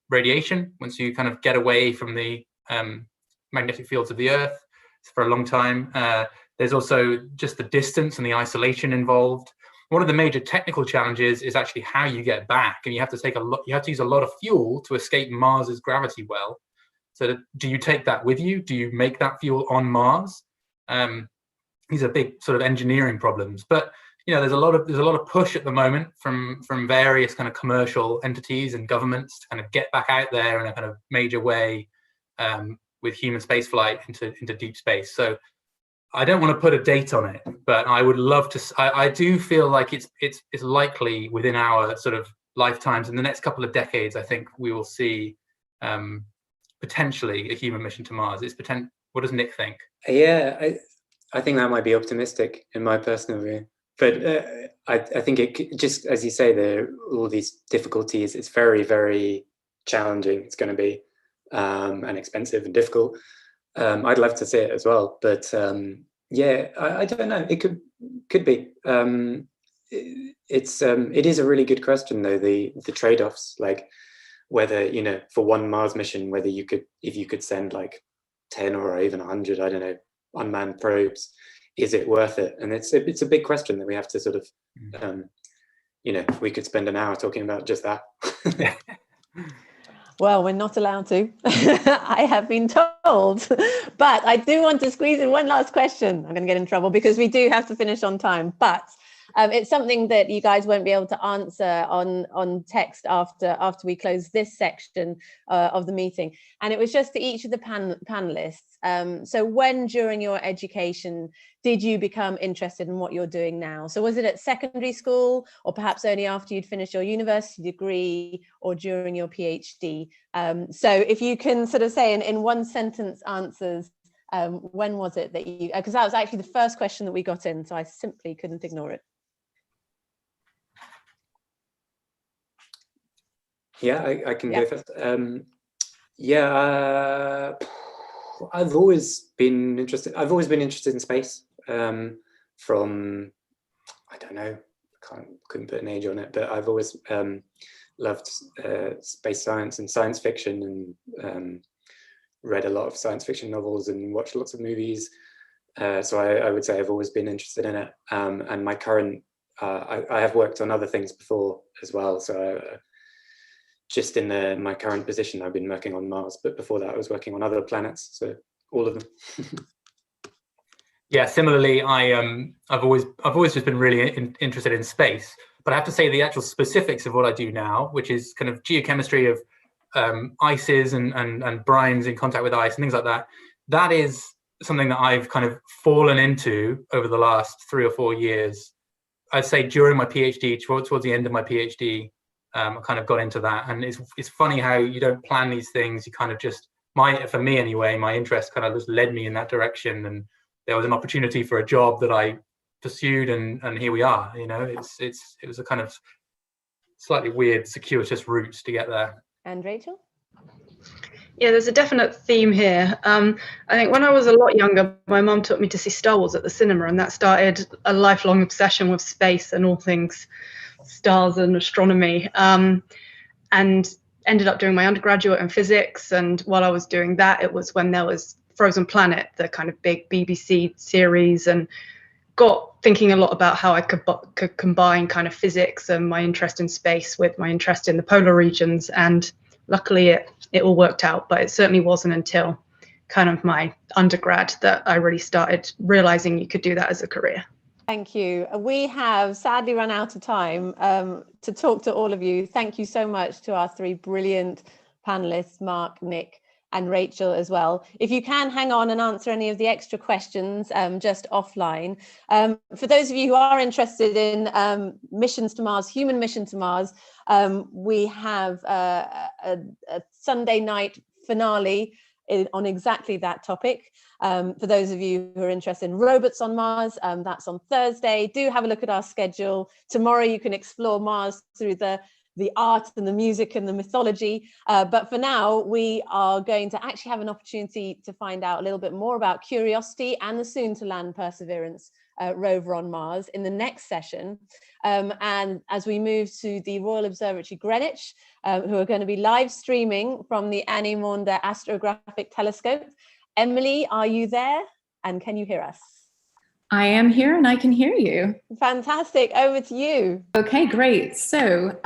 D: radiation once you kind of get away from the magnetic fields of the Earth for a long time. There's also just the distance and the isolation involved. One of the major technical challenges is actually how you get back, and you have to use a lot of fuel to escape Mars's gravity well. So do you take that with you? Do you make that fuel on Mars? These are big sort of engineering problems, but you know, there's a lot of push at the moment from various kind of commercial entities and governments to kind of get back out there in a kind of major way with human spaceflight into deep space. So I don't want to put a date on it, but I would love to. I do feel like it's likely within our sort of lifetimes in the next couple of decades. I think we will see potentially a human mission to Mars. What does Nick think?
C: Yeah, I think that might be optimistic in my personal view. but I think just as you say, all these difficulties. It's very, very challenging. It's going to be and expensive and difficult. I'd love to see it as well, but yeah, I don't know. It could be. It is a really good question though. The trade-offs, like whether, you know, for one Mars mission, whether you could, if you could send like 10 or even 100, I don't know, unmanned probes, is it worth it? And it's a big question that we have to sort of, you know, we could spend an hour talking about just that.
A: Well, we're not allowed to. I have been told. But I do want to squeeze in one last question. I'm going to get in trouble because we do have to finish on time. But it's something that you guys won't be able to answer on text after we close this section of the meeting. And it was just to each of the panelists. So when during your education did you become interested in what you're doing now? So was it at secondary school, or perhaps only after you'd finished your university degree, or during your PhD? So if you can sort of say in one sentence answers, when was it that you, because that was actually the first question that we got in, so I simply couldn't ignore it.
C: Yeah, I can go first. Yeah, I've always been interested in space, from, I don't know, couldn't put an age on it, but I've always loved space science and science fiction, and read a lot of science fiction novels and watched lots of movies. So I would say I've always been interested in it. And my current, I have worked on other things before as well. So just in my current position, I've been working on Mars, but before that I was working on other planets, so all of them.
D: Yeah, similarly, I've always just been really interested in space, but I have to say the actual specifics of what I do now, which is kind of geochemistry of ices and brines in contact with ice and things like that, that is something that I've kind of fallen into over the last 3 or 4 years. I'd say during my PhD, towards the end of my PhD, I kind of got into that. And it's funny how you don't plan these things. You kind of just, for me anyway, my interest kind of just led me in that direction. And there was an opportunity for a job that I pursued, and here we are. You know, it was a kind of slightly weird, circuitous route to get there.
A: And Rachel?
E: Yeah, there's a definite theme here. I think when I was a lot younger, my mum took me to see Star Wars at the cinema, and that started a lifelong obsession with space and all things stars and astronomy, and ended up doing my undergraduate in physics. And while I was doing that, it was when there was Frozen Planet, the kind of big BBC series, and got thinking a lot about how I could combine kind of physics and my interest in space with my interest in the polar regions. And luckily it all worked out, but it certainly wasn't until kind of my undergrad that I really started realizing you could do that as a career.
A: Thank you. We have sadly run out of time to talk to all of you. Thank you so much to our 3 brilliant panelists, Mark, Nick, and Rachel as well. If you can hang on and answer any of the extra questions just offline. For those of you who are interested in missions to Mars, human mission to Mars, we have a Sunday night finale on exactly that topic. For those of you who are interested in robots on Mars, that's on Thursday. Do have a look at our schedule. Tomorrow you can explore Mars through the art and the music and the mythology. But for now, we are going to actually have an opportunity to find out a little bit more about Curiosity and the soon to land Perseverance rover on Mars in the next session. And as we move to the Royal Observatory Greenwich, who are going to be live streaming from the Annie Maunder Astrographic Telescope. Emily, are you there? And can you hear us?
F: I am here and I can hear you.
A: Fantastic. Over to you.
F: Okay, great. So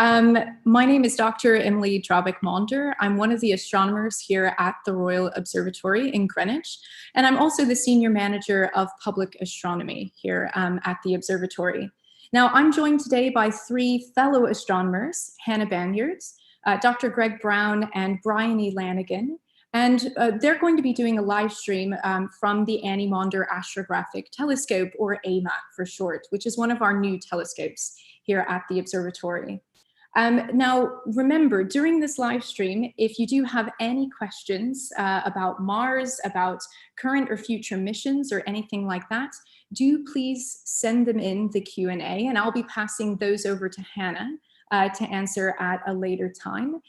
F: my name is Dr. Emily Drobick-Maunder. I'm one of the astronomers here at the Royal Observatory in Greenwich, and I'm also the Senior Manager of Public Astronomy here at the observatory. Now, I'm joined today by 3 fellow astronomers, Hannah Banyards, Dr. Greg Brown, and Brian E. Lanigan. And they're going to be doing a live stream from the Annie Maunder Astrographic Telescope, or AMAT for short, which is one of our new telescopes here at the observatory. Now, remember, during this live stream, if you do have any questions about Mars, about current or future missions or anything like that, do please send them in the Q&A, and I'll be passing those over to Hannah to answer at a later time.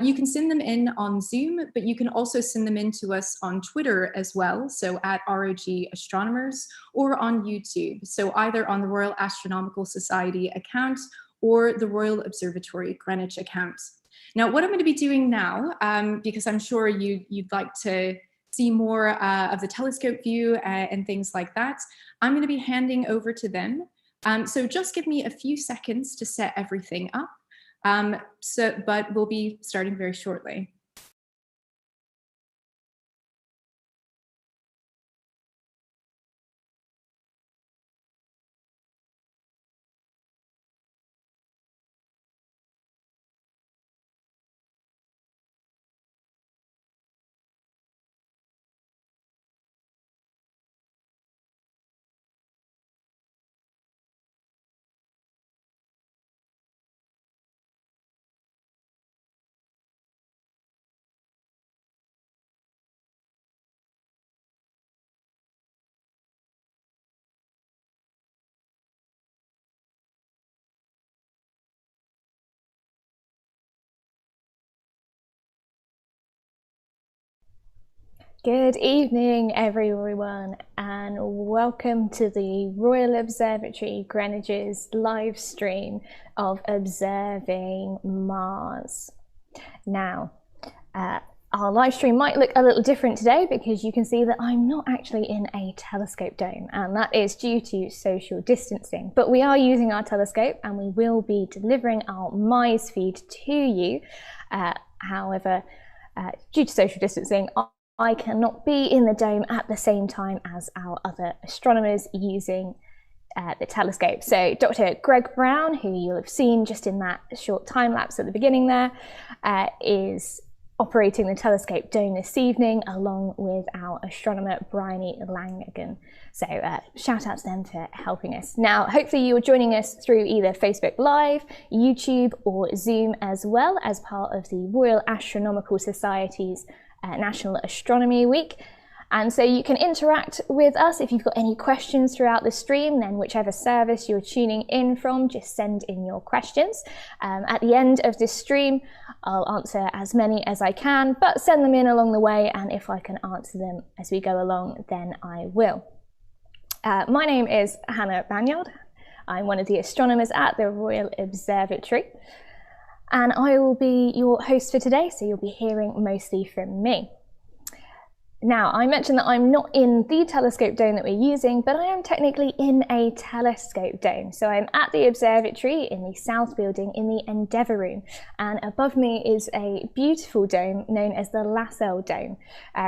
F: You can send them in on Zoom, but you can also send them in to us on Twitter as well, so at ROG Astronomers, or on YouTube, so either on the Royal Astronomical Society account or the Royal Observatory Greenwich account. Now, what I'm going to be doing now, because I'm sure you'd like to see more of the telescope view and things like that, I'm going to be handing over to them. So just give me a few seconds to set everything up. But we'll be starting very shortly.
G: Good evening, everyone, and welcome to the Royal Observatory Greenwich's live stream of observing Mars. Now, our live stream might look a little different today because you can see that I'm not actually in a telescope dome, and that is due to social distancing. But we are using our telescope and we will be delivering our Mars feed to you. However, due to social distancing, I cannot be in the dome at the same time as our other astronomers using the telescope. So Dr. Greg Brown, who you'll have seen just in that short time lapse at the beginning there, is operating the telescope dome this evening along with our astronomer Bryony Langan. So shout out to them for helping us. Now, hopefully you are joining us through either Facebook Live, YouTube or Zoom, as well as part of the Royal Astronomical Society's National Astronomy Week. And so you can interact with us. If you've got any questions throughout the stream, then whichever service you're tuning in from, just send in your questions. At the end of this stream, I'll answer as many as I can, but send them in along the way, and if I can answer them as we go along, then I will. My name is Hannah Banyard. I'm one of the astronomers at the Royal Observatory, and I will be your host for today, so you'll be hearing mostly from me. Now, I mentioned that I'm not in the telescope dome that we're using, but I am technically in a telescope dome. So I'm at the observatory in the south building in the Endeavour Room, and above me is a beautiful dome known as the Lassell Dome,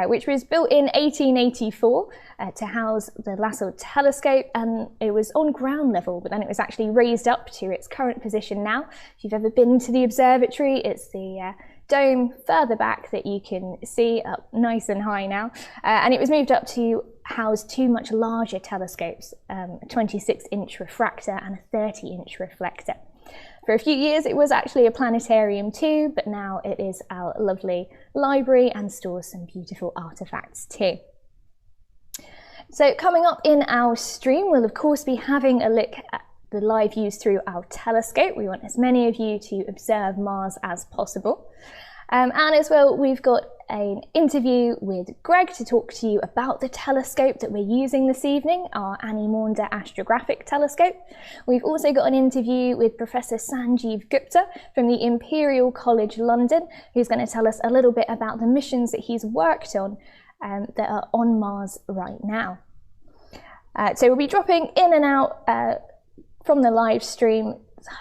G: which was built in 1884 to house the Lassell telescope, and it was on ground level, but then it was actually raised up to its current position now. If you've ever been to the observatory, it's the dome further back that you can see up nice and high now, and it was moved up to house two much larger telescopes, a 26-inch refractor and a 30-inch reflector. For a few years it was actually a planetarium too, but now it is our lovely library and stores some beautiful artifacts too. So coming up in our stream, we'll of course be having a look at the live views through our telescope. We want as many of you to observe Mars as possible. And as well, we've got an interview with Greg to talk to you about the telescope that we're using this evening, our Annie Maunder Astrographic Telescope. We've also got an interview with Professor Sanjeev Gupta from the Imperial College London, who's going to tell us a little bit about the missions that he's worked on that are on Mars right now. So we'll be dropping in and out from the live stream.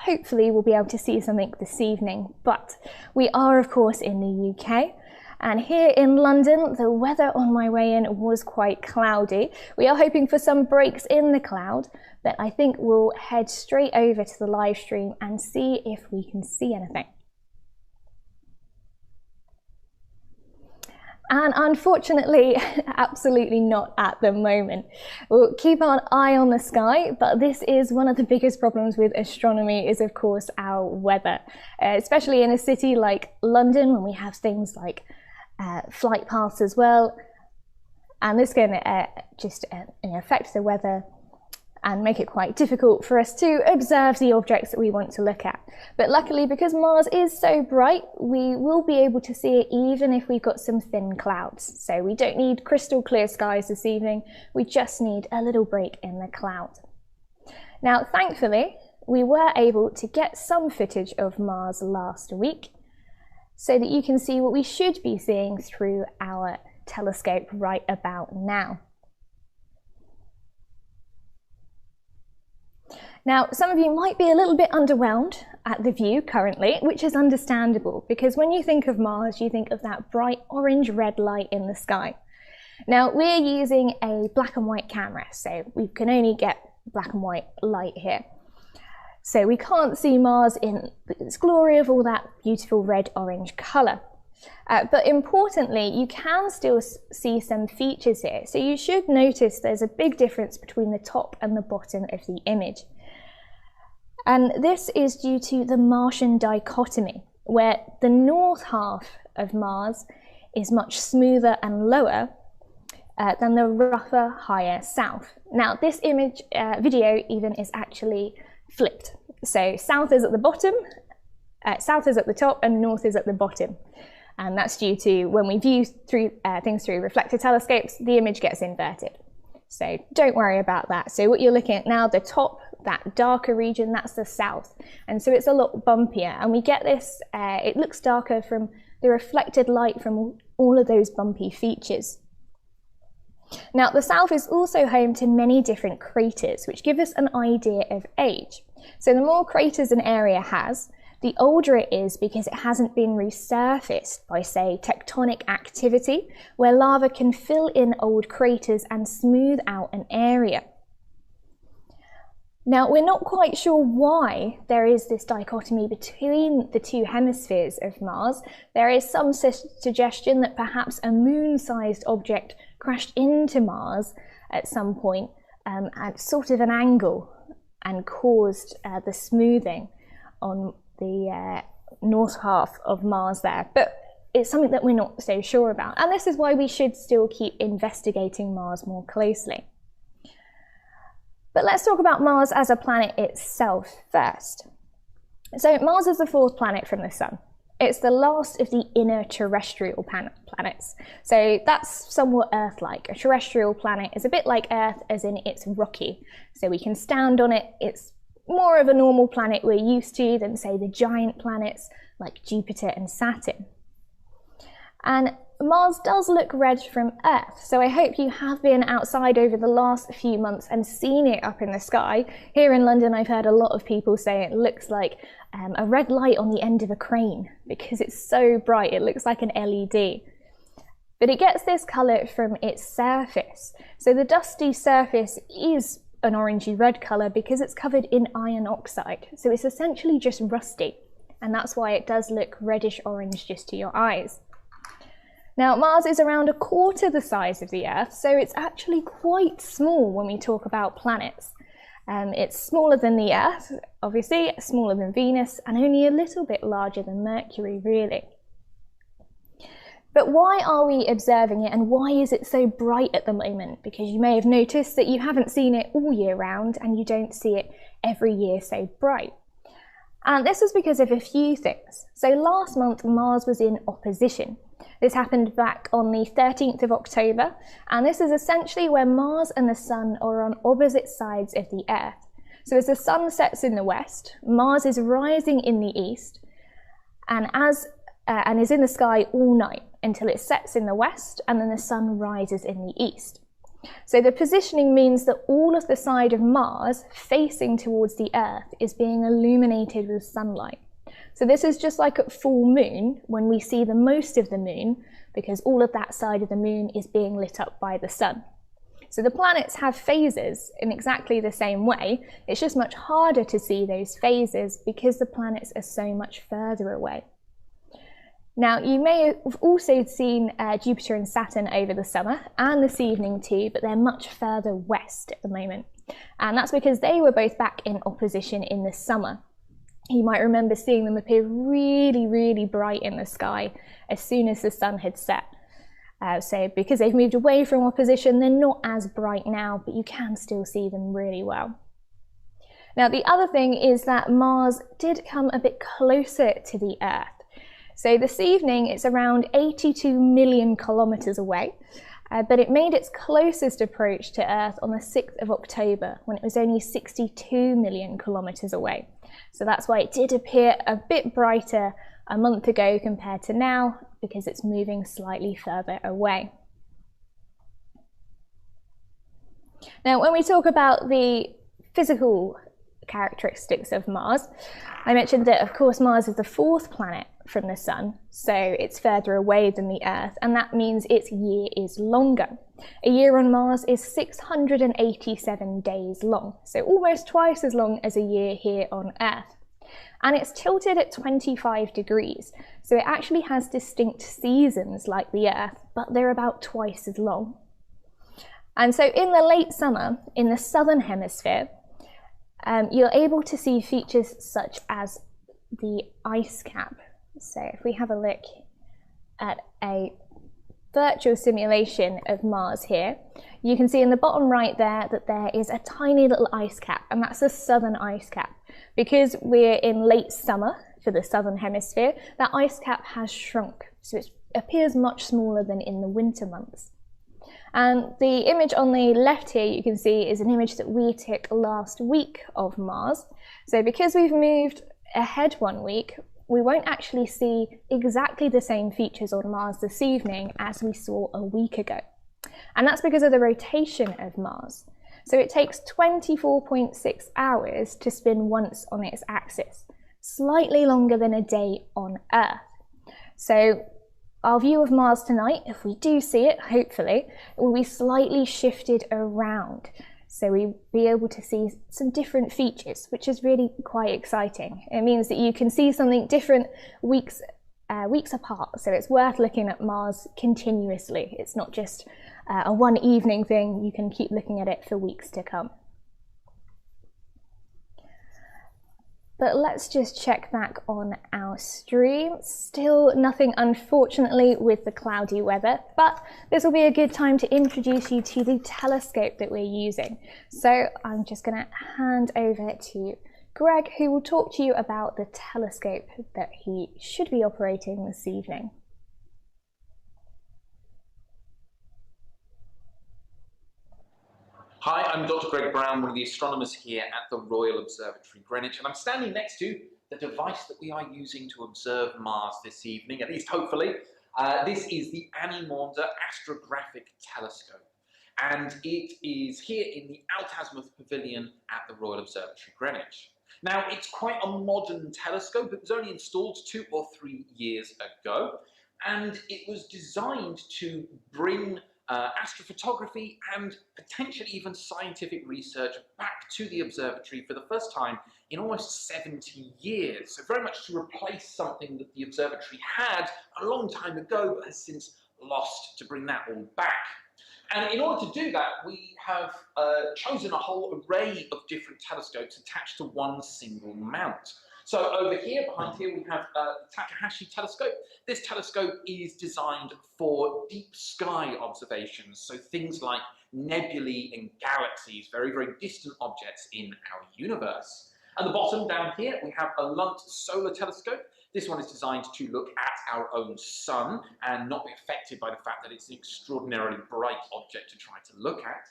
G: Hopefully we'll be able to see something this evening, but we are of course in the UK, and here in London the weather on my way in was quite cloudy. We are hoping for some breaks in the cloud, but I think we'll head straight over to the live stream and see if we can see anything. And unfortunately, absolutely not at the moment. We'll keep an eye on the sky, but this is one of the biggest problems with astronomy is of course our weather, especially in a city like London when we have things like flight paths as well. And this can just affect the weather and make it quite difficult for us to observe the objects that we want to look at. But luckily, because Mars is so bright, we will be able to see it even if we've got some thin clouds. So we don't need crystal clear skies this evening, we just need a little break in the cloud. Now, thankfully, we were able to get some footage of Mars last week so that you can see what we should be seeing through our telescope right about now. Now, some of you might be a little bit underwhelmed at the view currently, which is understandable because when you think of Mars, you think of that bright orange-red light in the sky. Now, we're using a black and white camera, so we can only get black and white light here. So we can't see Mars in its glory of all that beautiful red-orange colour. But importantly, you can still see some features here. So you should notice there's a big difference between the top and the bottom of the image. And this is due to the Martian dichotomy, where the north half of Mars is much smoother and lower than the rougher, higher south. Now, this image, video even is actually flipped. So south is at the bottom, south is at the top, and north is at the bottom. And that's due to when we view through things through reflector telescopes, the image gets inverted. So don't worry about that. So what you're looking at now, the top, that darker region, that's the south. And so it's a lot bumpier. And we get this, it looks darker from the reflected light from all of those bumpy features. Now, the south is also home to many different craters, which give us an idea of age. So the more craters an area has, the older it is because it hasn't been resurfaced by, say, tectonic activity, where lava can fill in old craters and smooth out an area. Now, we're not quite sure why there is this dichotomy between the two hemispheres of Mars. There is some suggestion that perhaps a moon-sized object crashed into Mars at some point at sort of an angle and caused the smoothing on the north half of Mars there. But it's something that we're not so sure about. And this is why we should still keep investigating Mars more closely. But let's talk about Mars as a planet itself first. So Mars is the fourth planet from the Sun. It's the last of the inner terrestrial planets. So that's somewhat Earth-like. A terrestrial planet is a bit like Earth, as in it's rocky. So we can stand on it. It's more of a normal planet we're used to than, say, the giant planets like Jupiter and Saturn. And Mars does look red from Earth, so I hope you have been outside over the last few months and seen it up in the sky. Here in London, I've heard a lot of people say it looks like a red light on the end of a crane because it's so bright, it looks like an LED. But it gets this colour from its surface. So the dusty surface is an orangey red colour because it's covered in iron oxide. So it's essentially just rusty, and that's why it does look reddish orange just to your eyes. Now, Mars is around a quarter the size of the Earth, so it's actually quite small when we talk about planets. It's smaller than the Earth, obviously, smaller than Venus, and only a little bit larger than Mercury, really. But why are we observing it, and why is it so bright at the moment? Because you may have noticed that you haven't seen it all year round, and you don't see it every year so bright. And this is because of a few things. So last month, Mars was in opposition. This happened back on the 13th of October, and this is essentially where Mars and the Sun are on opposite sides of the Earth. So as the Sun sets in the west, Mars is rising in the east, and is in the sky all night until it sets in the west, and then the Sun rises in the east. So the positioning means that all of the side of Mars facing towards the Earth is being illuminated with sunlight. So this is just like at full moon when we see the most of the moon, because all of that side of the moon is being lit up by the Sun. So the planets have phases in exactly the same way. It's just much harder to see those phases because the planets are so much further away. Now, you may have also seen Jupiter and Saturn over the summer and this evening too, but they're much further west at the moment. And that's because they were both back in opposition in the summer. You might remember seeing them appear really, really bright in the sky as soon as the sun had set. So because they've moved away from our position, they're not as bright now, but you can still see them really well. Now, the other thing is that Mars did come a bit closer to the Earth. So this evening, it's around 82 million kilometers away, but it made its closest approach to Earth on the 6th of October, when it was only 62 million kilometers away. So that's why it did appear a bit brighter a month ago compared to now, because it's moving slightly further away. Now, when we talk about the physical characteristics of Mars, I mentioned that, of course, Mars is the 4th planet from the Sun, so it's further away than the Earth, and that means its year is longer. A year on Mars is 687 days long, so almost twice as long as a year here on Earth. And it's tilted at 25 degrees, so it actually has distinct seasons like the Earth, but they're about twice as long. And so in the late summer, in the southern hemisphere, you're able to see features such as the ice cap. So if we have a look at a virtual simulation of Mars here, you can see in the bottom right there that there is a tiny little ice cap, and that's the southern ice cap. Because we're in late summer for the southern hemisphere, that ice cap has shrunk, so it appears much smaller than in the winter months. And the image on the left here, you can see, is an image that we took last week of Mars. So because we've moved ahead 1 week, we won't actually see exactly the same features on Mars this evening as we saw a week ago. And that's because of the rotation of Mars. So it takes 24.6 hours to spin once on its axis, slightly longer than a day on Earth. So our view of Mars tonight, if we do see it, hopefully, it will be slightly shifted around. So we'll be able to see some different features, which is really quite exciting. It means that you can see something different weeks apart. So it's worth looking at Mars continuously. It's not just a one evening thing. You can keep looking at it for weeks to come. But let's just check back on our stream. Still nothing, unfortunately, with the cloudy weather, but this will be a good time to introduce you to the telescope that we're using. So I'm just going to hand over to Greg, who will talk to you about the telescope that he should be operating this evening.
H: Hi, I'm Dr. Greg Brown, one of the astronomers here at the Royal Observatory Greenwich, and I'm standing next to the device that we are using to observe Mars this evening, at least hopefully. This is the Annie Maunder Astrographic Telescope, and it is here in the Altazimuth Pavilion at the Royal Observatory Greenwich. Now, it's quite a modern telescope. It was only installed 2 or 3 years ago, and it was designed to bring astrophotography and potentially even scientific research back to the observatory for the first time in almost 70 years. So very much to replace something that the observatory had a long time ago but has since lost, to bring that all back. And in order to do that, we have chosen a whole array of different telescopes attached to one single mount. So over here, behind here, we have the Takahashi telescope. This telescope is designed for deep sky observations, so things like nebulae and galaxies, very, very distant objects in our universe. At the bottom down here, we have a Lunt solar telescope. This one is designed to look at our own sun and not be affected by the fact that it's an extraordinarily bright object to try to look at.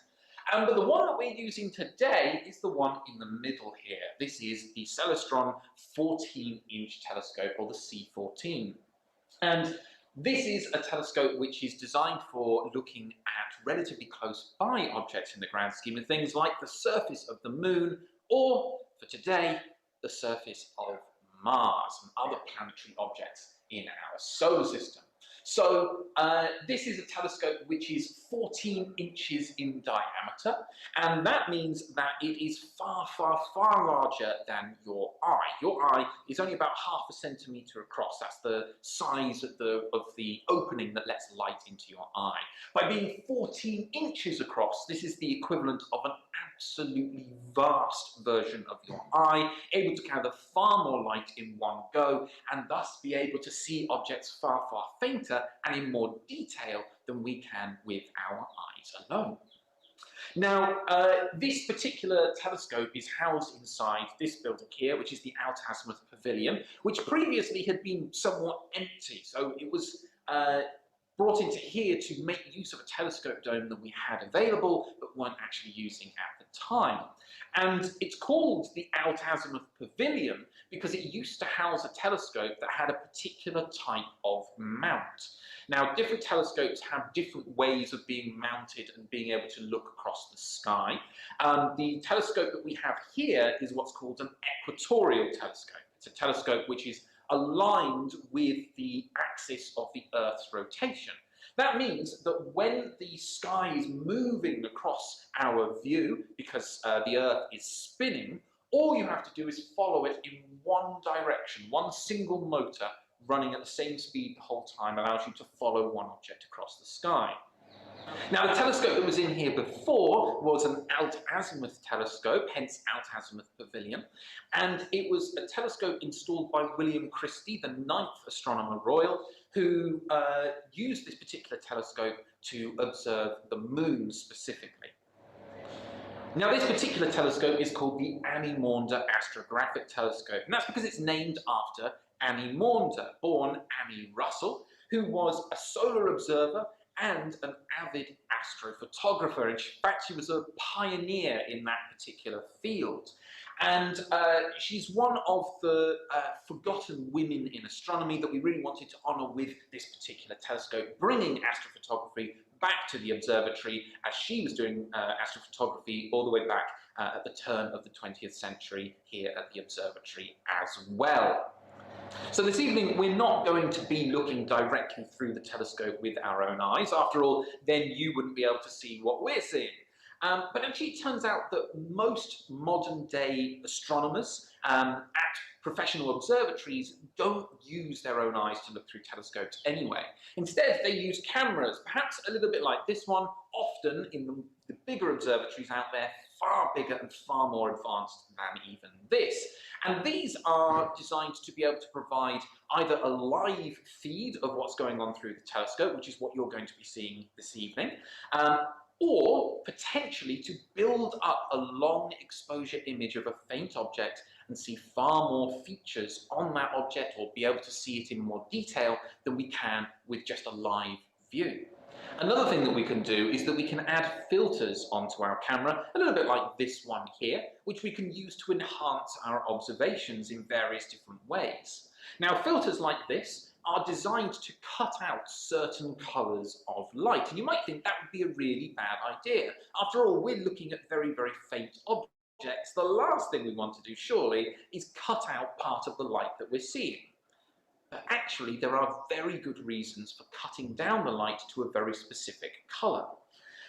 H: But the one that we're using today is the one in the middle here. This is the Celestron 14-inch telescope, or the C14. And this is a telescope which is designed for looking at relatively close by objects in the grand scheme of things, like the surface of the moon, or, for today, the surface of Mars and other planetary objects in our solar system. So this is a telescope which is 14 inches in diameter, and that means that it is far, far, far larger than your eye. Your eye is only about ½ centimeter across. That's the size of the opening that lets light into your eye. By being 14 inches across, this is the equivalent of an absolutely vast version of your eye, able to gather far more light in one go, and thus be able to see objects far, far fainter better and in more detail than we can with our eyes alone. Now, this particular telescope is housed inside this building here, which is the Alt-Azimuth Pavilion, which previously had been somewhat empty. So it was brought into here to make use of a telescope dome that we had available, but weren't actually using at the time. And it's called the Alt-Azimuth Pavilion because it used to house a telescope that had a particular type of mount. Now, different telescopes have different ways of being mounted and being able to look across the sky. The telescope that we have here is what's called an equatorial telescope. It's a telescope which is aligned with the axis of the Earth's rotation. That means that when the sky is moving across our view, because the Earth is spinning, all you have to do is follow it in one direction. One single motor running at the same speed the whole time allows you to follow one object across the sky. Now, the telescope that was in here before was an Alt-Azimuth telescope, hence Alt-Azimuth Pavilion, and it was a telescope installed by William Christie, the 9th Astronomer Royal, who used this particular telescope to observe the moon specifically. Now, this particular telescope is called the Annie Maunder Astrographic Telescope, and that's because it's named after Annie Maunder, born Annie Russell, who was a solar observer and an avid astrophotographer. In fact, she was a pioneer in that particular field. And she's one of the forgotten women in astronomy that we really wanted to honour with this particular telescope, bringing astrophotography back to the observatory as she was doing astrophotography all the way back at the turn of the 20th century here at the observatory as well. So this evening, we're not going to be looking directly through the telescope with our own eyes. After all, then you wouldn't be able to see what we're seeing. But actually, it turns out that most modern-day astronomers at professional observatories don't use their own eyes to look through telescopes anyway. Instead, they use cameras, perhaps a little bit like this one, often in the bigger observatories out there, far bigger and far more advanced than even this. And these are designed to be able to provide either a live feed of what's going on through the telescope, which is what you're going to be seeing this evening, or potentially to build up a long exposure image of a faint object and see far more features on that object, or be able to see it in more detail than we can with just a live view. Another thing that we can do is that we can add filters onto our camera, a little bit like this one here, which we can use to enhance our observations in various different ways. Now, filters like this are designed to cut out certain colours of light, and you might think that would be a really bad idea. After all, we're looking at very, very faint objects. The last thing we want to do, surely, is cut out part of the light that we're seeing. But actually, there are very good reasons for cutting down the light to a very specific colour.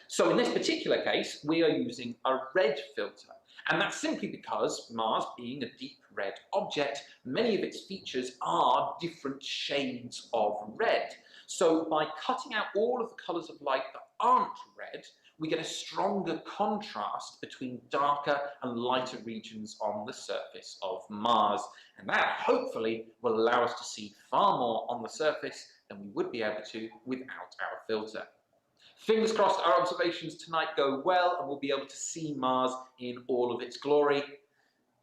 H: So in this particular case, we are using a red filter. And that's simply because Mars, being a deep red object, many of its features are different shades of red. So by cutting out all of the colours of light that aren't red, we get a stronger contrast between darker and lighter regions on the surface of Mars. And that hopefully will allow us to see far more on the surface than we would be able to without our filter. Fingers crossed our observations tonight go well and we'll be able to see Mars in all of its glory.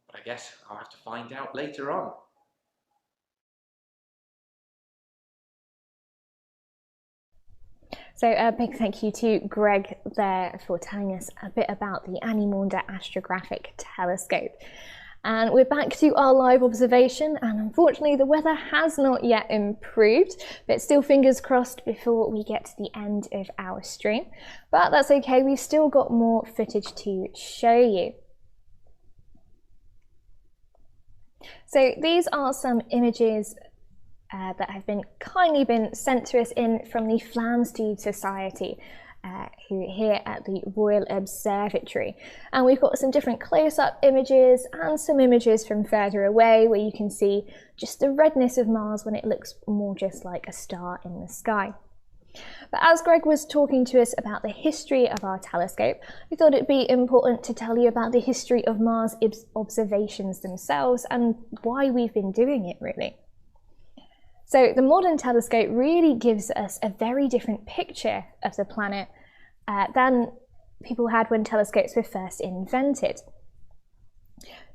H: But I guess I'll have to find out later on.
G: So a big thank you to Greg there for telling us a bit about the Annie Maunder Astrographic Telescope. And we're back to our live observation, and unfortunately the weather has not yet improved, but still fingers crossed before we get to the end of our stream. But that's okay, we've still got more footage to show you. So these are some images that have kindly been sent to us in from the Flamsteed Society, who are here at the Royal Observatory. And we've got some different close-up images and some images from further away where you can see just the redness of Mars when it looks more just like a star in the sky. But as Greg was talking to us about the history of our telescope, we thought it'd be important to tell you about the history of Mars observations themselves and why we've been doing it, really. So the modern telescope really gives us a very different picture of the planet than people had when telescopes were first invented.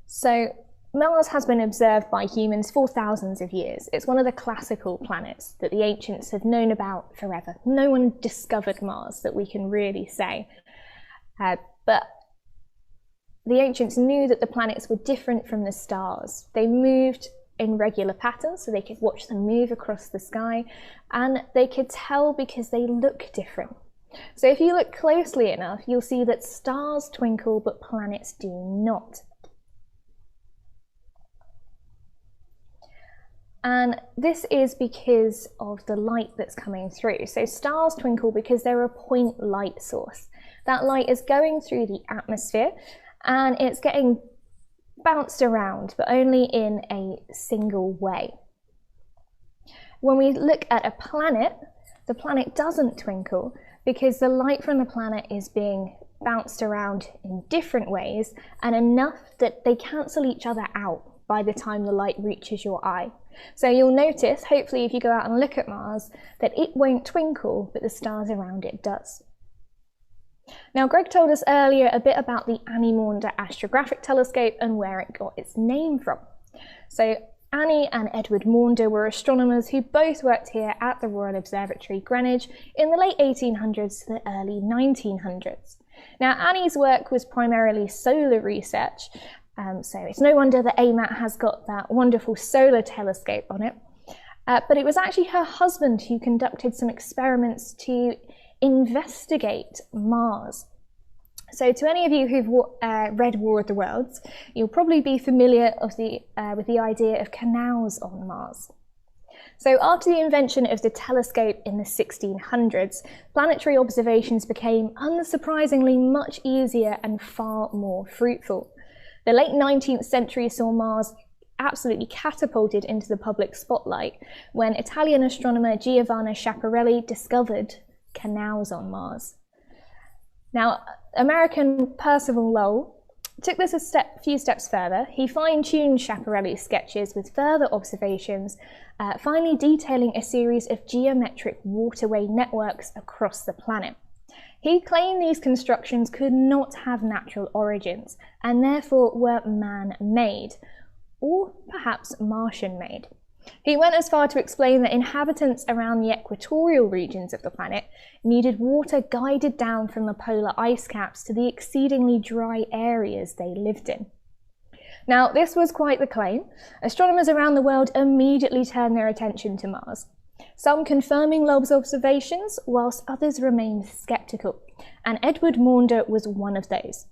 G: So Mars has been observed by humans for thousands of years. It's one of the classical planets that the ancients have known about forever. No one discovered Mars that we can really say. But the ancients knew that the planets were different from the stars. They moved in regular patterns, so they could watch them move across the sky, and they could tell because they look different. So if you look closely enough, you'll see that stars twinkle, but planets do not. And this is because of the light that's coming through. So stars twinkle because they're a point light source. That light is going through the atmosphere and it's getting bounced around, but only in a single way. When we look at a planet, the planet doesn't twinkle because the light from the planet is being bounced around in different ways and enough that they cancel each other out by the time the light reaches your eye. So you'll notice, hopefully if you go out and look at Mars, that it won't twinkle, but the stars around it does. Now, Greg told us earlier a bit about the Annie Maunder astrographic telescope and where it got its name from. So Annie and Edward Maunder were astronomers who both worked here at the Royal Observatory, Greenwich, in the late 1800s to the early 1900s. Now, Annie's work was primarily solar research, so it's no wonder that AMAT has got that wonderful solar telescope on it. But it was actually her husband who conducted some experiments to investigate Mars. So to any of you who've read War of the Worlds, you'll probably be familiar with the idea of canals on Mars. So after the invention of the telescope in the 1600s, planetary observations became unsurprisingly much easier and far more fruitful. The late 19th century saw Mars absolutely catapulted into the public spotlight when Italian astronomer Giovanni Schiaparelli discovered canals on Mars. Now, American Percival Lowell took this a few steps further. He fine-tuned Schiaparelli's sketches with further observations, finally detailing a series of geometric waterway networks across the planet. He claimed these constructions could not have natural origins and therefore were man-made, or perhaps Martian-made. He went as far to explain that inhabitants around the equatorial regions of the planet needed water guided down from the polar ice caps to the exceedingly dry areas they lived in. Now, this was quite the claim. Astronomers around the world immediately turned their attention to Mars, some confirming Loeb's observations, whilst others remained sceptical, and Edward Maunder was one of those.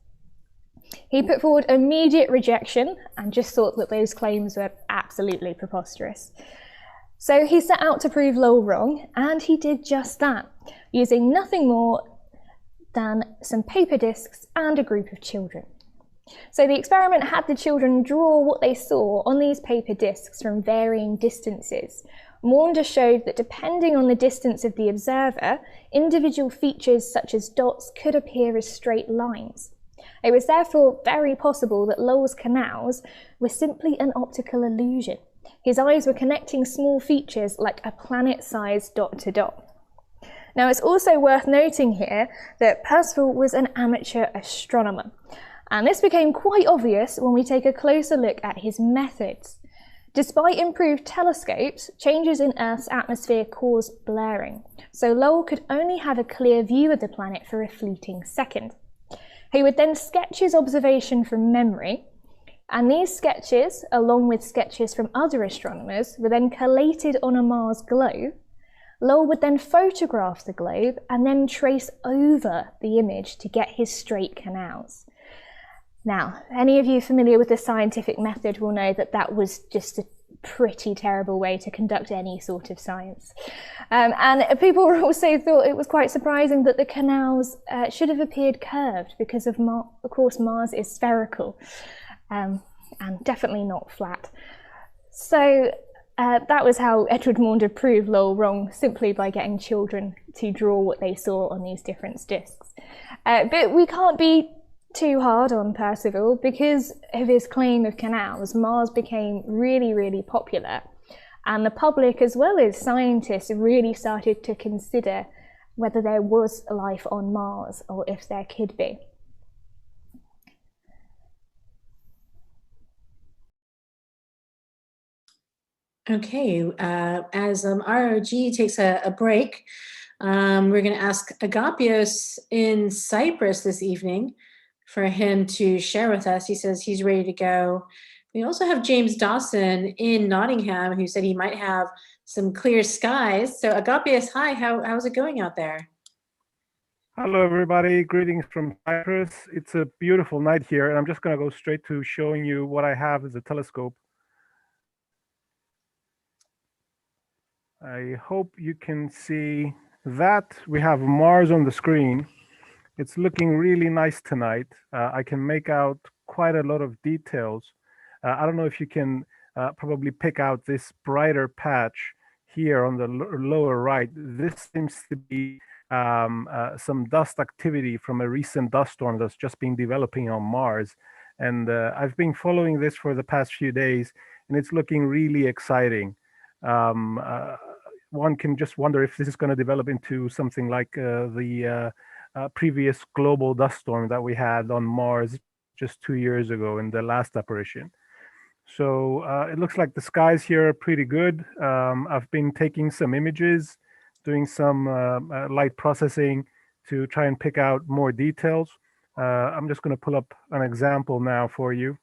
G: He put forward immediate rejection and just thought that those claims were absolutely preposterous. So he set out to prove Lowell wrong, and he did just that, using nothing more than some paper discs and a group of children. So the experiment had the children draw what they saw on these paper discs from varying distances. Maunder showed that depending on the distance of the observer, individual features such as dots could appear as straight lines. It was therefore very possible that Lowell's canals were simply an optical illusion. His eyes were connecting small features like a planet-sized dot to dot. Now, it's also worth noting here that Percival was an amateur astronomer, and this became quite obvious when we take a closer look at his methods. Despite improved telescopes, changes in Earth's atmosphere caused blurring, so Lowell could only have a clear view of the planet for a fleeting second. He would then sketch his observation from memory, and these sketches, along with sketches from other astronomers, were then collated on a Mars globe. Lowell would then photograph the globe and then trace over the image to get his straight canals. Now, any of you familiar with the scientific method will know that that was just a pretty terrible way to conduct any sort of science. And people also thought it was quite surprising that the canals should have appeared curved because of course Mars is spherical and definitely not flat. So that was how Edward Maunder proved Lowell wrong, simply by getting children to draw what they saw on these different discs. But we can't be too hard on Percival. Because of his claim of canals, Mars became really, really popular. And the public, as well as scientists, really started to consider whether there was life on Mars or if there could be.
I: Okay, as ROG takes a break, we're going to ask Agapios in Cyprus this evening for him to share with us. He says he's ready to go. We also have James Dawson in Nottingham who said he might have some clear skies. So Agapios, hi, how's it going out there?
J: Hello, everybody. Greetings from Cyprus. It's a beautiful night here, and I'm just going to go straight to showing you what I have as a telescope. I hope you can see that. We have Mars on the screen. It's looking really nice tonight. I can make out quite a lot of details. I don't know if you can probably pick out this brighter patch here on the lower right. This seems to be some dust activity from a recent dust storm that's just been developing on Mars. And I've been following this for the past few days, and it's looking really exciting. One can just wonder if this is going to develop into something like the previous global dust storm that we had on Mars just 2 years ago in the last apparition. So it looks like the skies here are pretty good. I've been taking some images, doing some light processing to try and pick out more details. I'm just going to pull up an example now for you.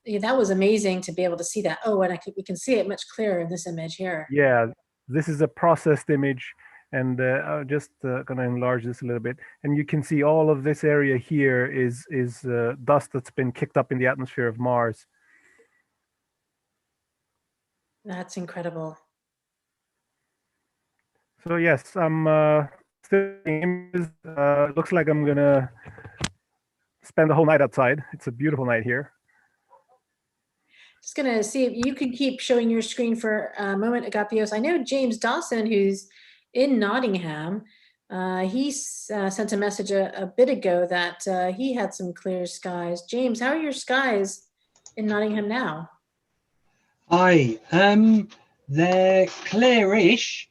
I: Yeah, that was amazing to be able to see that. Oh, and we can see it much clearer in this image here.
J: Yeah, this is a processed image, and I'm just going to enlarge this a little bit. And you can see all of this area here is dust that's been kicked up in the atmosphere of Mars.
I: That's incredible.
J: So yes, I'm still taking images. Looks like I'm going to spend the whole night outside. It's a beautiful night here.
I: Just going to see if you can keep showing your screen for a moment, Agapios. I know James Dawson, who's in Nottingham, he sent a message a bit ago that he had some clear skies. James, how are your skies in Nottingham now?
K: Hi, they're clearish.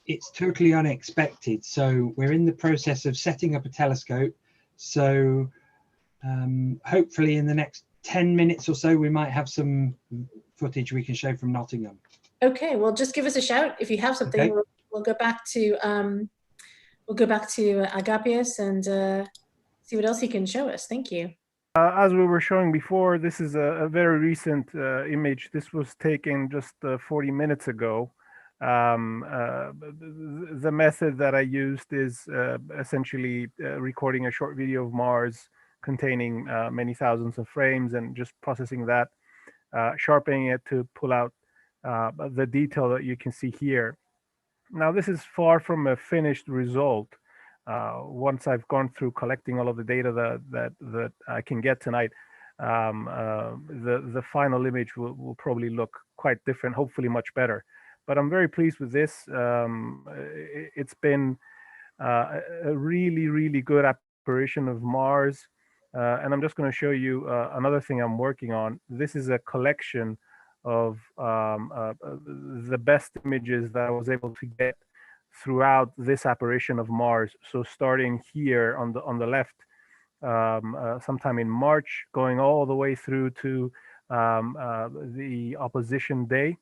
K: It's totally unexpected. So we're in the process of setting up a telescope. So hopefully in the next 10 minutes or so, we might have some footage we can show from Nottingham.
I: Okay, well, just give us a shout if you have something. Okay. We'll go back to Agapios and see what else he can show us. Thank you.
J: As we were showing before, this is a very recent image. This was taken just 40 minutes ago. The method that I used is essentially recording a short video of Mars containing many thousands of frames and just processing that, sharpening it to pull out the detail that you can see here. Now, this is far from a finished result. Once I've gone through collecting all of the data that I can get tonight, the final image will probably look quite different, hopefully much better. But I'm very pleased with this. It's been a really, really good apparition of Mars. And I'm just going to show you another thing I'm working on. This is a collection of the best images that I was able to get throughout this apparition of Mars. So starting here on the left, sometime in March, going all the way through to the opposition day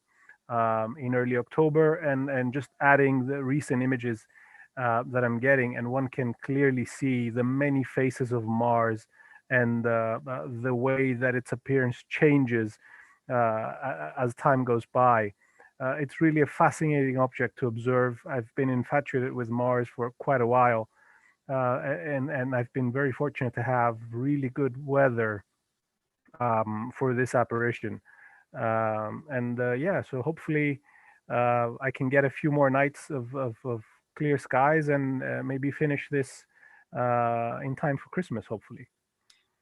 J: in early October, and just adding the recent images that I'm getting, and one can clearly see the many faces of Mars and the way that its appearance changes as time goes by. It's really a fascinating object to observe. I've been infatuated with Mars for quite a while, and I've been very fortunate to have really good weather for this apparition. Yeah, so hopefully I can get a few more nights of clear skies and maybe finish this in time for Christmas, hopefully.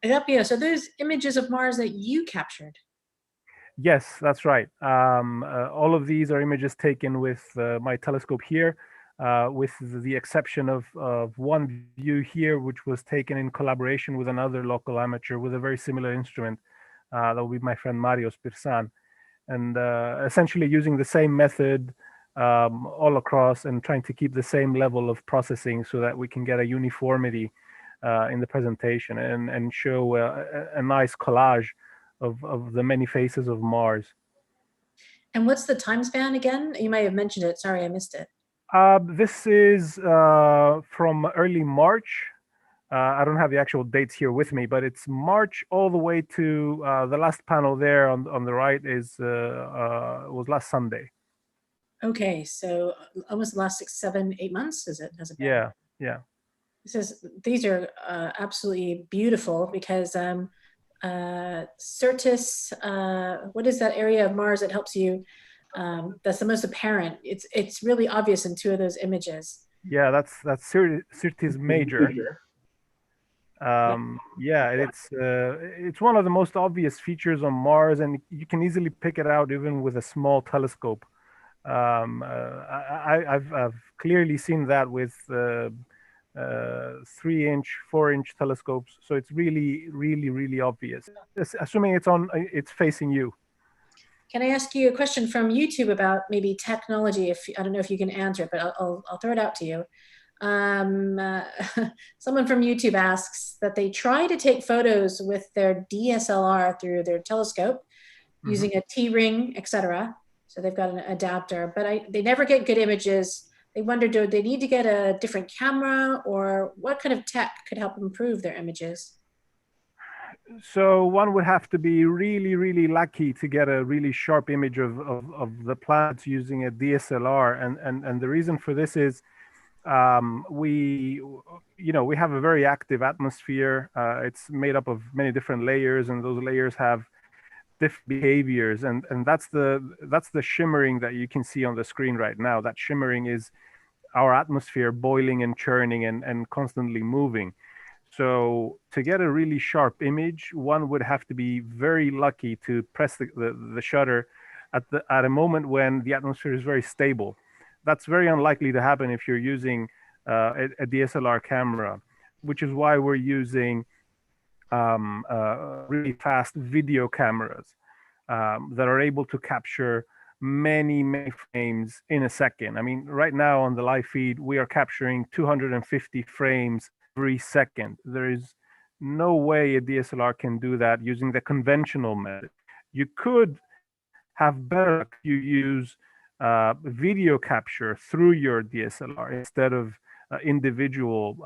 I: Agapios, are those images of Mars that you captured?
J: Yes, that's right. All of these are images taken with my telescope here, with the exception of one view here, which was taken in collaboration with another local amateur with a very similar instrument. That will be my friend Mario Spirsan. and essentially using the same method all across and trying to keep the same level of processing so that we can get a uniformity in the presentation and show a nice collage of the many faces of Mars.
I: And what's the time span again? You might have mentioned it. Sorry, I missed it.
J: This is from early March. I don't have the actual dates here with me, but it's March all the way to the last panel there on the right is was last Sunday.
I: Okay, so almost the last 6, 7, 8 months. Has it been?
J: Yeah, yeah.
I: These are absolutely beautiful because Syrtis, what is that area of Mars that helps you? That's the most apparent. It's really obvious in 2 of those images.
J: Yeah, that's Syrtis Major. Yeah, it's one of the most obvious features on Mars, and you can easily pick it out even with a small telescope. I've clearly seen that with 3-inch, 4-inch telescopes. So it's really obvious. Assuming it's facing you.
I: Can I ask you a question from YouTube about maybe technology? I don't know if you can answer it, but I'll throw it out to you. Someone from YouTube asks that they try to take photos with their DSLR through their telescope using a T-ring, etc. So they've got an adapter, but they never get good images. They wonder, do they need to get a different camera, or what kind of tech could help improve their images?
J: So one would have to be really lucky to get a really sharp image of the planets using a DSLR, and the reason for this is we have a very active atmosphere. It's made up of many different layers, and those layers have different behaviors, and that's the shimmering that you can see on the screen right now. That shimmering is our atmosphere boiling and churning and constantly moving. So to get a really sharp image, one would have to be very lucky to press the shutter at a moment when the atmosphere is very stable. That's very unlikely to happen if you're using a DSLR camera, which is why we're using really fast video cameras that are able to capture many frames in a second. I mean, right now on the live feed, we are capturing 250 frames every second. There is no way a DSLR can do that using the conventional method. You could have better luck. You use video capture through your DSLR instead of individual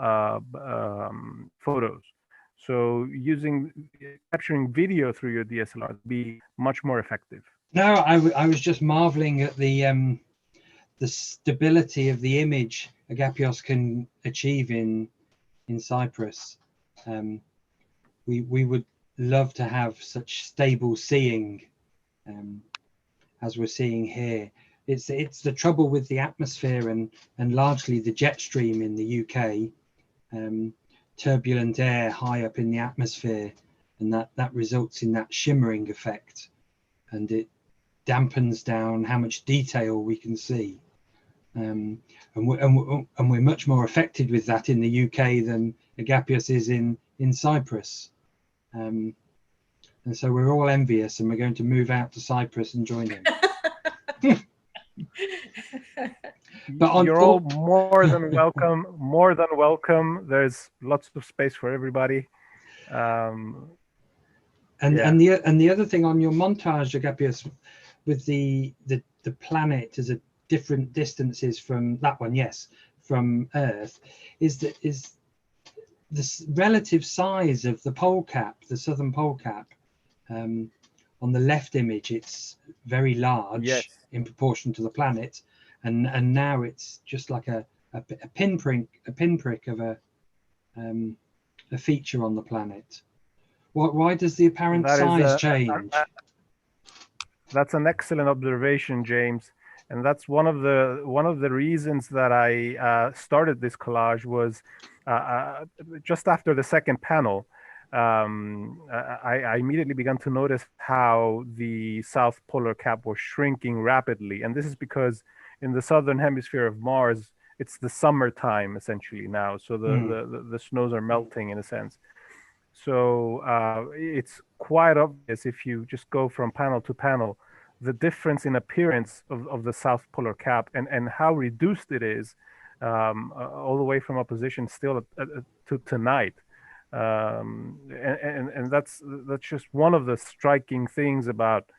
J: photos. So capturing video through your DSLR would be much more effective.
K: No, I was just marveling at the stability of the image Agapios can achieve in Cyprus. We would love to have such stable seeing as we're seeing here. It's the trouble with the atmosphere and largely the jet stream in the UK. Turbulent air high up in the atmosphere, and that results in that shimmering effect, and it dampens down how much detail we can see. And we're much more affected with that in the UK than Agapios is in Cyprus. And so we're all envious, and we're going to move out to Cyprus and join him.
J: But you're all more than welcome. There's lots of space for everybody.
K: And the other thing on your montage, Agapios, with the planet as a different distances from that one, yes, from Earth, is this relative size of the pole cap, the southern pole cap. On the left image, it's very large in proportion to the planet, and now it's just like a pinprick of a feature on the planet. Why does the apparent size change?
J: That's an excellent observation, James, and that's one of the reasons that I started this collage was just after the second panel. I immediately began to notice how the south polar cap was shrinking rapidly, and this is because in the southern hemisphere of Mars, it's the summertime essentially now, so the snows are melting in a sense. So it's quite obvious if you just go from panel to panel the difference in appearance of the south polar cap and how reduced it is all the way from opposition still to tonight. And that's just one of the striking things about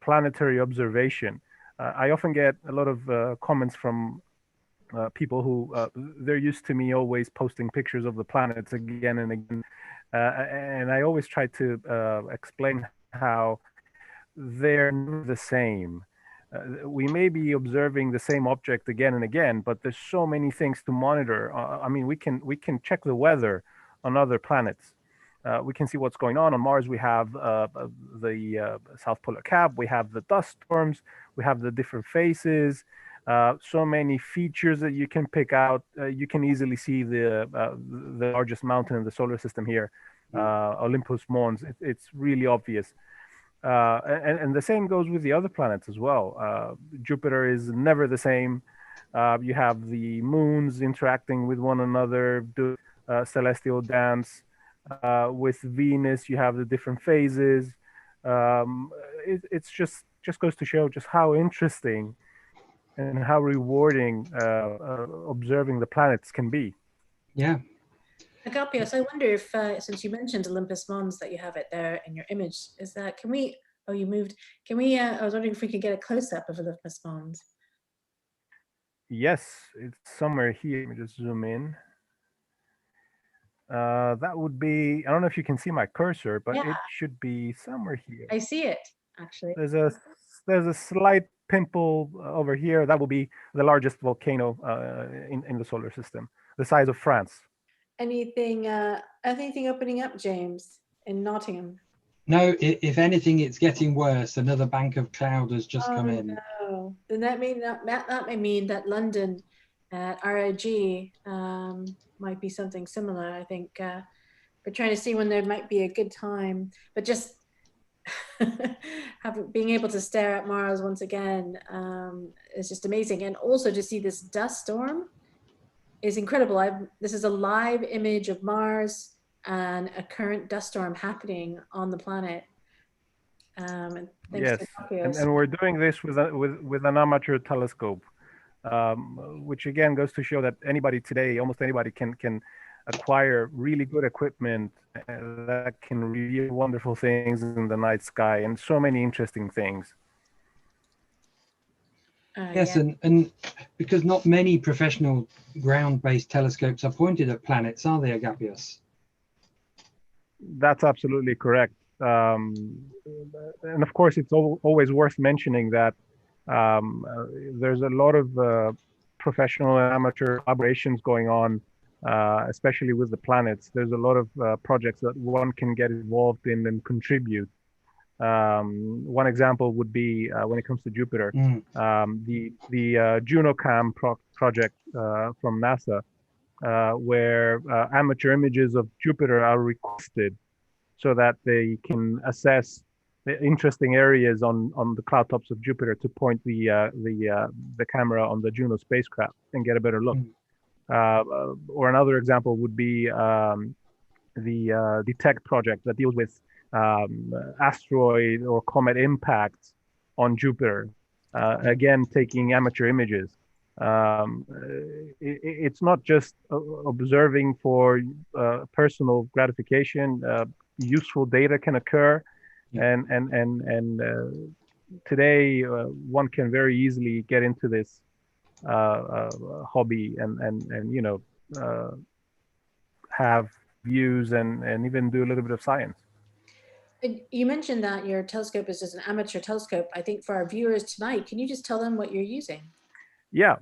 J: planetary observation. I often get a lot of comments from people who they're used to me always posting pictures of the planets again and again, and I always try to explain how they're never the same. We may be observing the same object again and again, but there's so many things to monitor. I mean, we can check the weather on other planets. We can see what's going on. On Mars, we have the South Polar Cap, we have the dust storms, we have the different phases, so many features that you can pick out. You can easily see the largest mountain in the solar system here, Olympus Mons. It's really obvious. And the same goes with the other planets as well. Jupiter is never the same. You have the moons interacting with one another, do celestial dance. With Venus, you have the different phases. It's just goes to show just how interesting and how rewarding observing the planets can be.
K: Yeah.
I: Agapios, I wonder if, since you mentioned Olympus Mons, that you have it there in your image, is that, can we, oh, you moved, can we, I was wondering if we could get a close-up of Olympus Mons.
J: Yes, it's somewhere here. Let me just zoom in. That would be, I don't know if you can see my cursor, but
I: Yeah.
J: it should be somewhere here.
I: I see it, actually.
J: There's a slight pimple over here. That will be the largest volcano in the solar system, the size of France.
I: Anything opening up, James, in Nottingham?
K: No, if anything, it's getting worse. Another bank of cloud has just come in.
I: No. Then that may mean that London at RIG might be something similar. I think we're trying to see when there might be a good time, but just being able to stare at Mars once again is just amazing. And also to see this dust storm is incredible. This is a live image of Mars and a current dust storm happening on the planet. And
J: yes, and we're doing this with an amateur telescope, which again goes to show that anybody today, almost anybody, can acquire really good equipment that can reveal wonderful things in the night sky and so many interesting things.
K: Yes, yeah. and because not many professional ground-based telescopes are pointed at planets, are they, Agapios?
J: That's absolutely correct. And of course, it's always worth mentioning that there's a lot of professional and amateur collaborations going on, especially with the planets. There's a lot of projects that one can get involved in and contribute. One example would be when it comes to Jupiter, the JunoCam project from NASA, where amateur images of Jupiter are requested so that they can assess the interesting areas on the cloud tops of Jupiter to point the camera on the Juno spacecraft and get a better look. Or another example would be the DETECT project that deals with asteroid or comet impacts on Jupiter, again taking amateur images. It's not just observing for personal gratification. Useful data can occur, and today one can very easily get into this hobby and you know have views and even do a little bit of science.
I: You mentioned that your telescope is just an amateur telescope. I think for our viewers tonight, can you just tell them what you're using?
J: Yeah,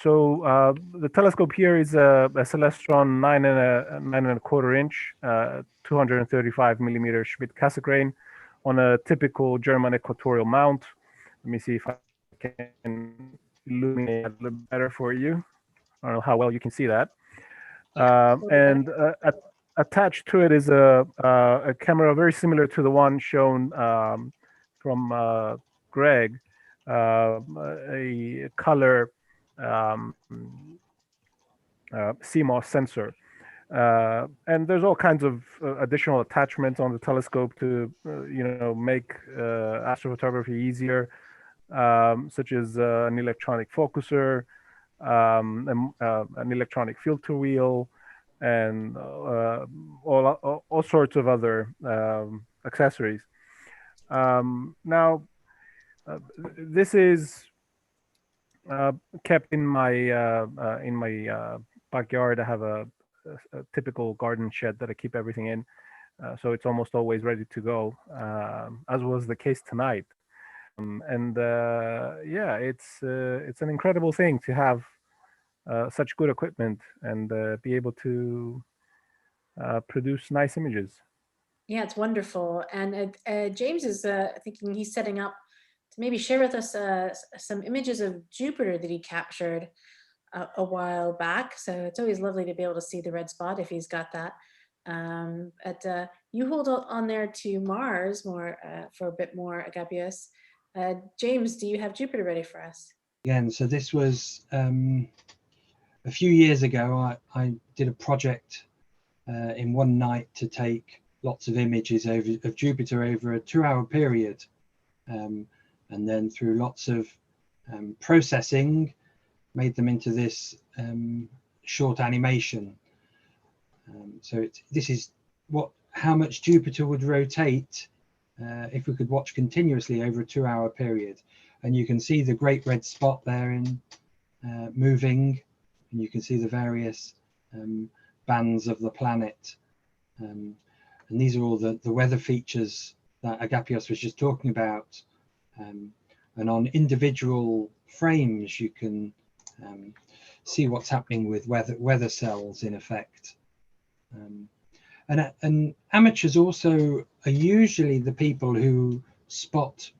J: so the telescope here is a Celestron 9.25 inch, 235 millimeter Schmidt Cassegrain on a typical German equatorial mount. Let me see if I can illuminate a little better for you. I don't know how well you can see that. And attached to it is a camera very similar to the one shown from Greg. A color CMOS sensor. And there's all kinds of additional attachments on the telescope to, make astrophotography easier, such as an electronic focuser, an electronic filter wheel, and all sorts of other accessories. Now, this is kept in my backyard. I have a typical garden shed that I keep everything in, so it's almost always ready to go, as was the case tonight. Yeah, it's an incredible thing to have such good equipment and be able to produce nice images.
I: Yeah, it's wonderful. And James is thinking he's setting up to maybe share with us some images of Jupiter that he captured a while back. So it's always lovely to be able to see the red spot if he's got that. But you hold on there to Mars more for a bit more, Agapios. James, do you have Jupiter ready for us?
K: Again, so this was a few years ago. I did a project in one night to take lots of images of Jupiter over a 2-hour period, and then through lots of processing, made them into this short animation. So this is how much Jupiter would rotate if we could watch continuously over a 2-hour period. And you can see the great red spot there in moving, and you can see the various bands of the planet. And these are all the weather features that Agapios was just talking about. And on individual frames, you can see what's happening with weather cells in effect. And amateurs also are usually the people who spot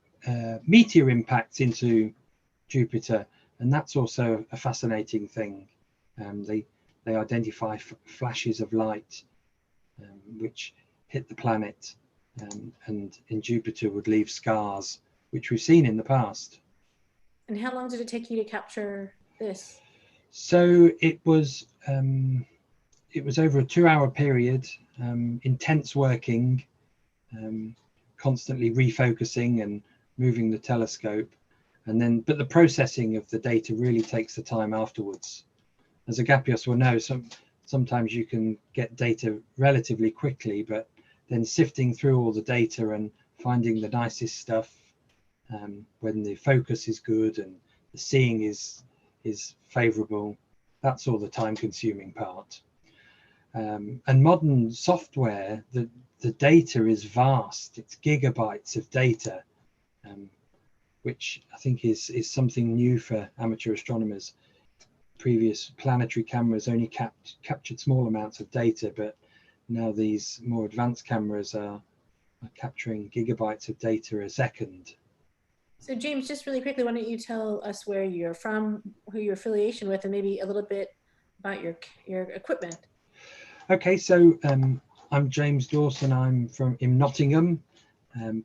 K: meteor impacts into Jupiter, and that's also a fascinating thing. They identify flashes of light which hit the planet, and in Jupiter would leave scars, which we've seen in the past.
I: And how long did it take you to capture this?
K: So it was over a 2-hour period, intense working, constantly refocusing and moving the telescope, but the processing of the data really takes the time afterwards. As Agapios will know, sometimes you can get data relatively quickly, but then sifting through all the data and finding the nicest stuff when the focus is good and the seeing is favorable, that's all the time-consuming part. And modern software, the data is vast. It's gigabytes of data, which I think is something new for amateur astronomers. Previous planetary cameras only captured small amounts of data, but now these more advanced cameras are capturing gigabytes of data a second.
I: So James, just really quickly, why don't you tell us where you're from, who your affiliation with, and maybe a little bit about your equipment. Okay,
K: so I'm James Dawson. I'm in Nottingham,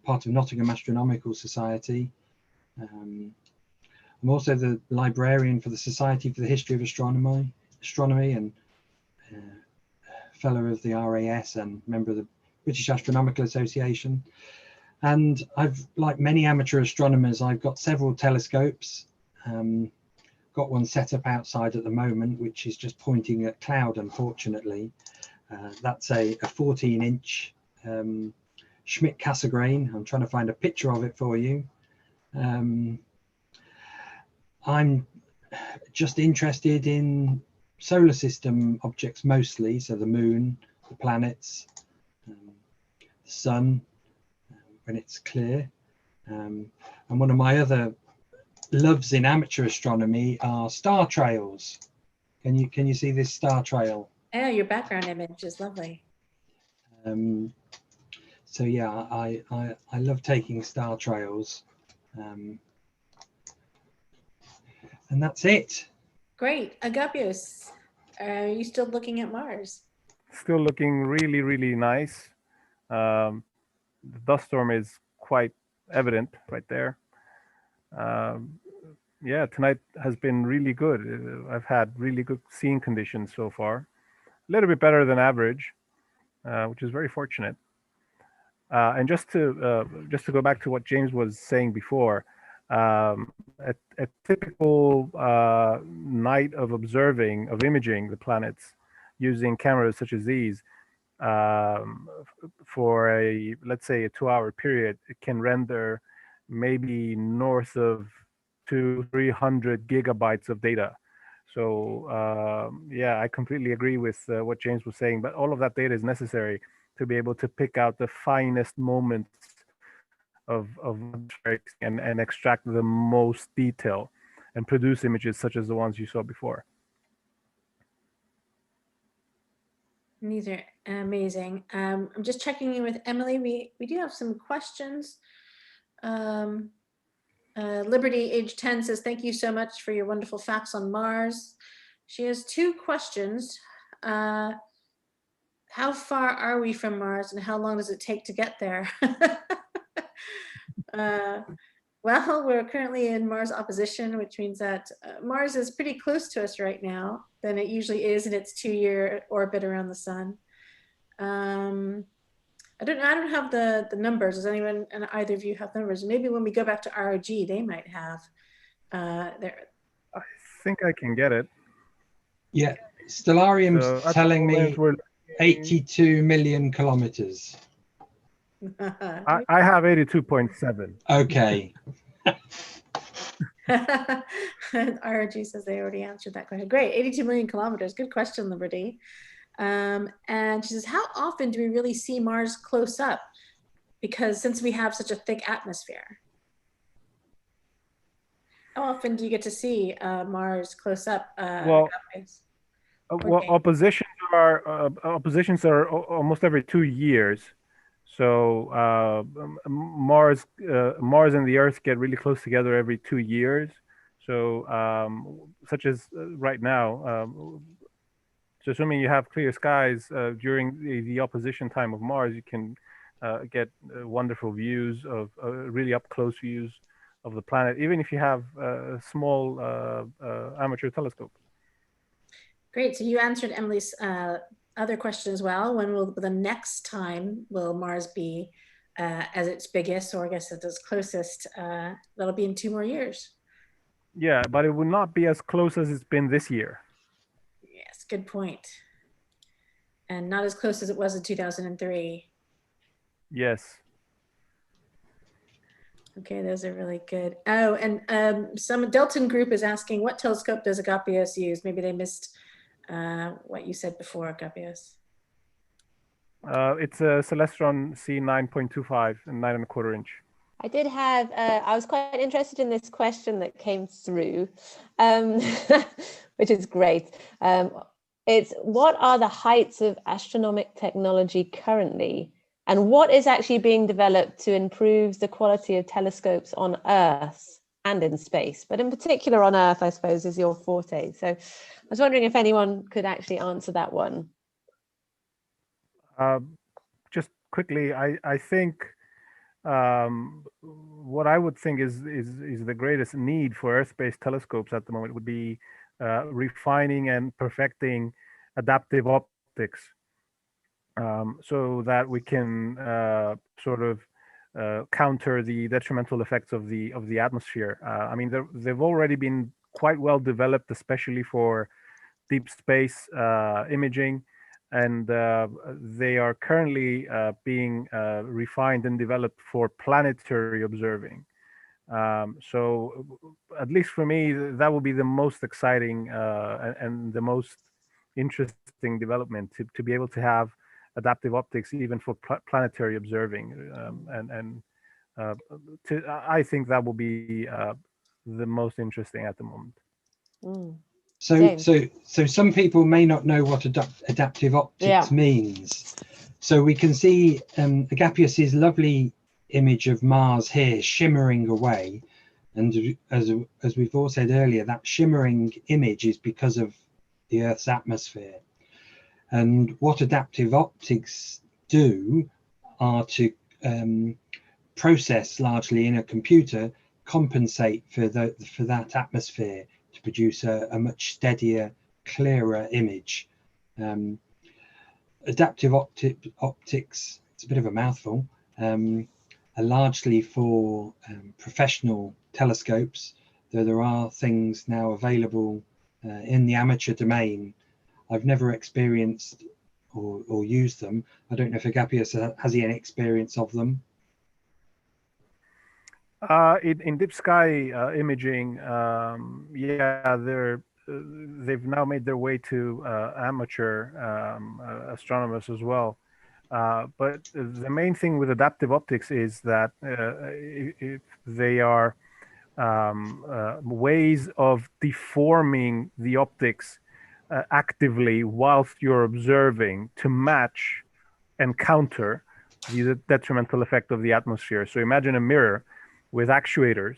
K: part of Nottingham Astronomical Society. I'm also the librarian for the Society for the History of Astronomy, and fellow of the RAS and member of the British Astronomical Association. And like many amateur astronomers, I've got several telescopes. Got one set up outside at the moment, which is just pointing at cloud, unfortunately. That's a 14-inch Schmidt Cassegrain. I'm trying to find a picture of it for you. I'm just interested in solar system objects mostly, so the moon, the planets, the sun when it's clear. And one of my other loves in amateur astronomy are star trails. Can you see this star trail?
I: Oh, your background image is lovely.
K: So yeah, I love taking star trails, and that's it.
I: Great. Agapios, are you still looking at Mars?
J: Still looking really, really nice. The dust storm is quite evident right there. Yeah, tonight has been really good. I've had really good seeing conditions so far. little bit better than average, which is very fortunate. And just to go back to what James was saying before, a typical night of imaging the planets using cameras such as these, for let's say a 2-hour period, it can render maybe north of 200-300 gigabytes of data. So yeah, I completely agree with what James was saying, but all of that data is necessary to be able to pick out the finest moments of and extract the most detail and produce images such as the ones you saw before.
I: These are amazing. I'm just checking in with Emily. We do have some questions. Liberty age 10 says, thank you so much for your wonderful facts on Mars. She has 2 questions. How far are we from Mars and how long does it take to get there? Well, we're currently in Mars opposition, which means that Mars is pretty close to us right now than it usually is in its 2-year orbit around the sun. I don't have the numbers. Does anyone, and either of you have numbers? Maybe when we go back to ROG, they might have their.
J: I think I can get it.
K: Yeah, Stellarium's telling me 82 million kilometers.
J: I have 82.7.
I: ROG
K: Okay.
I: says they already answered that question. Great, 82 million kilometers. Good question, Liberty. And she says, how often do we really see Mars close up? Because since we have such a thick atmosphere. How often do you get to see Mars close up?
J: Well, oppositions are almost every 2 years. So Mars and the Earth get really close together every 2 years. So such as right now, so assuming you have clear skies during the opposition time of Mars, you can get wonderful views of really up close views of the planet, even if you have a small amateur telescope.
I: Great. So you answered Emily's other question as well. When will the next time will Mars be as its biggest, or I guess at its closest? That'll be in 2 more years.
J: Yeah, but it will not be as close as it's been this year.
I: Yes, good point. And not as close as it was in 2003.
J: Yes.
I: Okay, those are really good. Oh, and some Delton group is asking, what telescope does Agapios use? Maybe they missed what you said before, Agapios.
J: It's a Celestron C 9.25 and 9.25 inch.
A: I did have, I was quite interested in this question that came through, which is great. It's what are the heights of astronomic technology currently? And what is actually being developed to improve the quality of telescopes on Earth and in space? But in particular on Earth, I suppose, is your forte. So I was wondering if anyone could actually answer that one.
J: Just quickly, I think what I would think is the greatest need for Earth-based telescopes at the moment would be refining and perfecting adaptive optics, so that we can sort of counter the detrimental effects of the atmosphere. I mean, they've already been quite well developed, especially for deep space imaging, and they are currently being refined and developed for planetary observing. So at least for me, that will be the most exciting and the most interesting development, to be able to have adaptive optics even for planetary observing, I think that will be the most interesting at the moment.
A: Mm.
K: So some people may not know what adaptive optics means. So we can see Agapios's lovely image of Mars here shimmering away, and as we've all said earlier, that shimmering image is because of the Earth's atmosphere. And what adaptive optics do are to process largely in a computer, compensate for that atmosphere to produce a much steadier, clearer image. adaptive optics, it's a bit of a mouthful, are largely for professional telescopes, though there are things now available in the amateur domain. I've never experienced or used them. I don't know if Agapios has any experience of them.
J: In deep sky imaging, yeah, they've now made their way to amateur astronomers as well. But the main thing with adaptive optics is that if they are ways of deforming the optics actively whilst you're observing to match and counter the detrimental effect of the atmosphere. So imagine a mirror with actuators,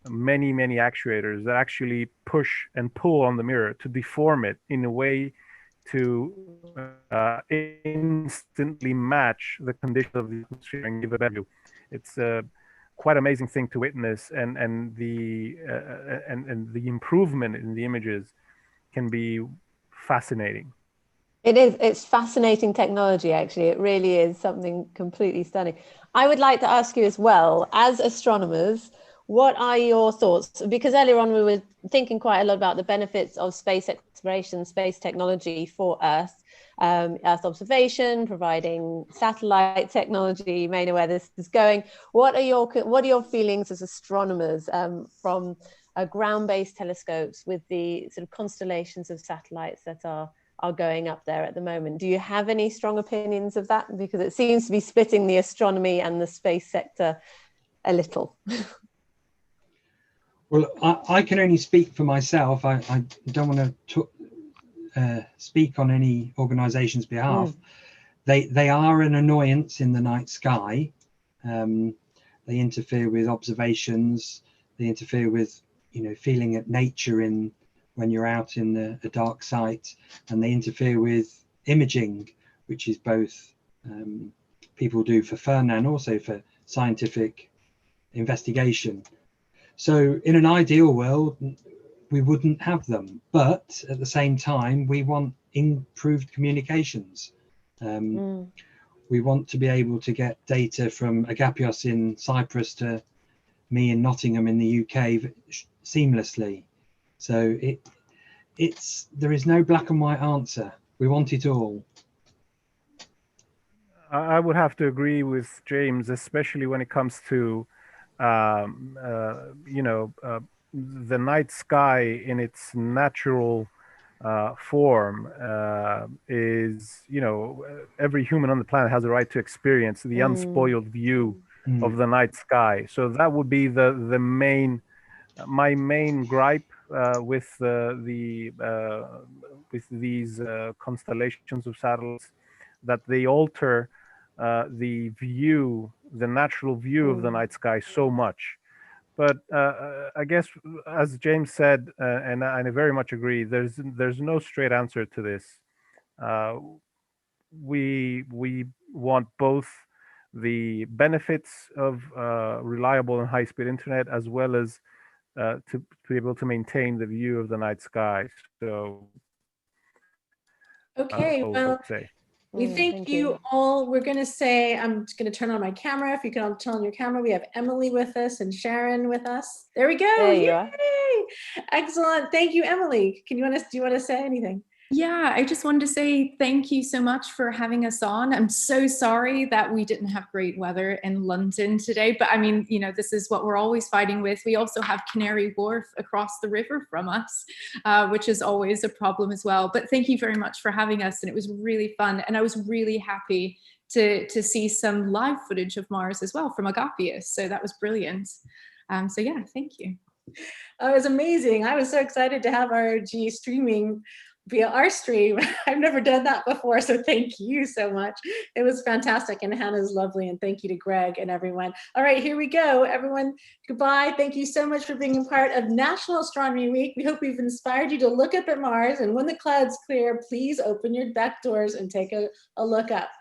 J: many actuators that actually push and pull on the mirror to deform it in a way to instantly match the conditions of the atmosphere and give a better view. It's a quite amazing thing to witness, and the improvement in the images can be fascinating.
A: It is. It's fascinating technology, actually. It really is something completely stunning. I would like to ask you as well, as astronomers, what are your thoughts? Because earlier on we were thinking quite a lot about the benefits of space exploration, space technology for Earth, Earth observation, providing satellite technology. You may know where this is going. What are your feelings as astronomers from ground-based telescopes with the sort of constellations of satellites that are going up there at the moment? Do you have any strong opinions of that? Because it seems to be splitting the astronomy and the space sector a little.
K: Well, I can only speak for myself. I don't want to speak on any organisation's behalf. They are an annoyance in the night sky. They interfere with observations. They interfere with, feeling at nature when you're out in a dark site, and they interfere with imaging, which is both people do for fun and also for scientific investigation. So in an ideal world, we wouldn't have them, but at the same time, we want improved communications. We want to be able to get data from Agapios in Cyprus to me in Nottingham in the UK seamlessly. So there is no black and white answer. We want it all.
J: I would have to agree with James, especially when it comes to the night sky in its natural form is, every human on the planet has a right to experience the unspoiled view of the night sky. So that would be my main gripe with with these constellations of satellites, that they alter the natural view of the night sky so much. But I guess, as James said, and I very much agree, there's no straight answer to this. We want both the benefits of reliable and high-speed internet, as well as to be able to maintain the view of the night sky. So,
I: okay, well, we thank you all. We're going to say, I'm just going to turn on my camera. If you can all turn on your camera, we have Emily with us and Sharon with us. There we go.
A: There you are.
I: Excellent. Thank you, Emily. Do you want to say anything?
F: Yeah, I just wanted to say thank you so much for having us on. I'm so sorry that we didn't have great weather in London today, but I mean, this is what we're always fighting with. We also have Canary Wharf across the river from us, which is always a problem as well. But thank you very much for having us, and it was really fun. And I was really happy to see some live footage of Mars as well from Agapios. So that was brilliant. So yeah, thank you.
I: It was amazing. I was so excited to have ROG streaming via our stream. I've never done that before, so thank you so much. It was fantastic, and Hannah's lovely, and thank you to Greg and everyone. All right, here we go. Everyone, goodbye. Thank you so much for being a part of National Astronomy Week. We hope we've inspired you to look up at Mars, and when the clouds clear, please open your back doors and take a look up.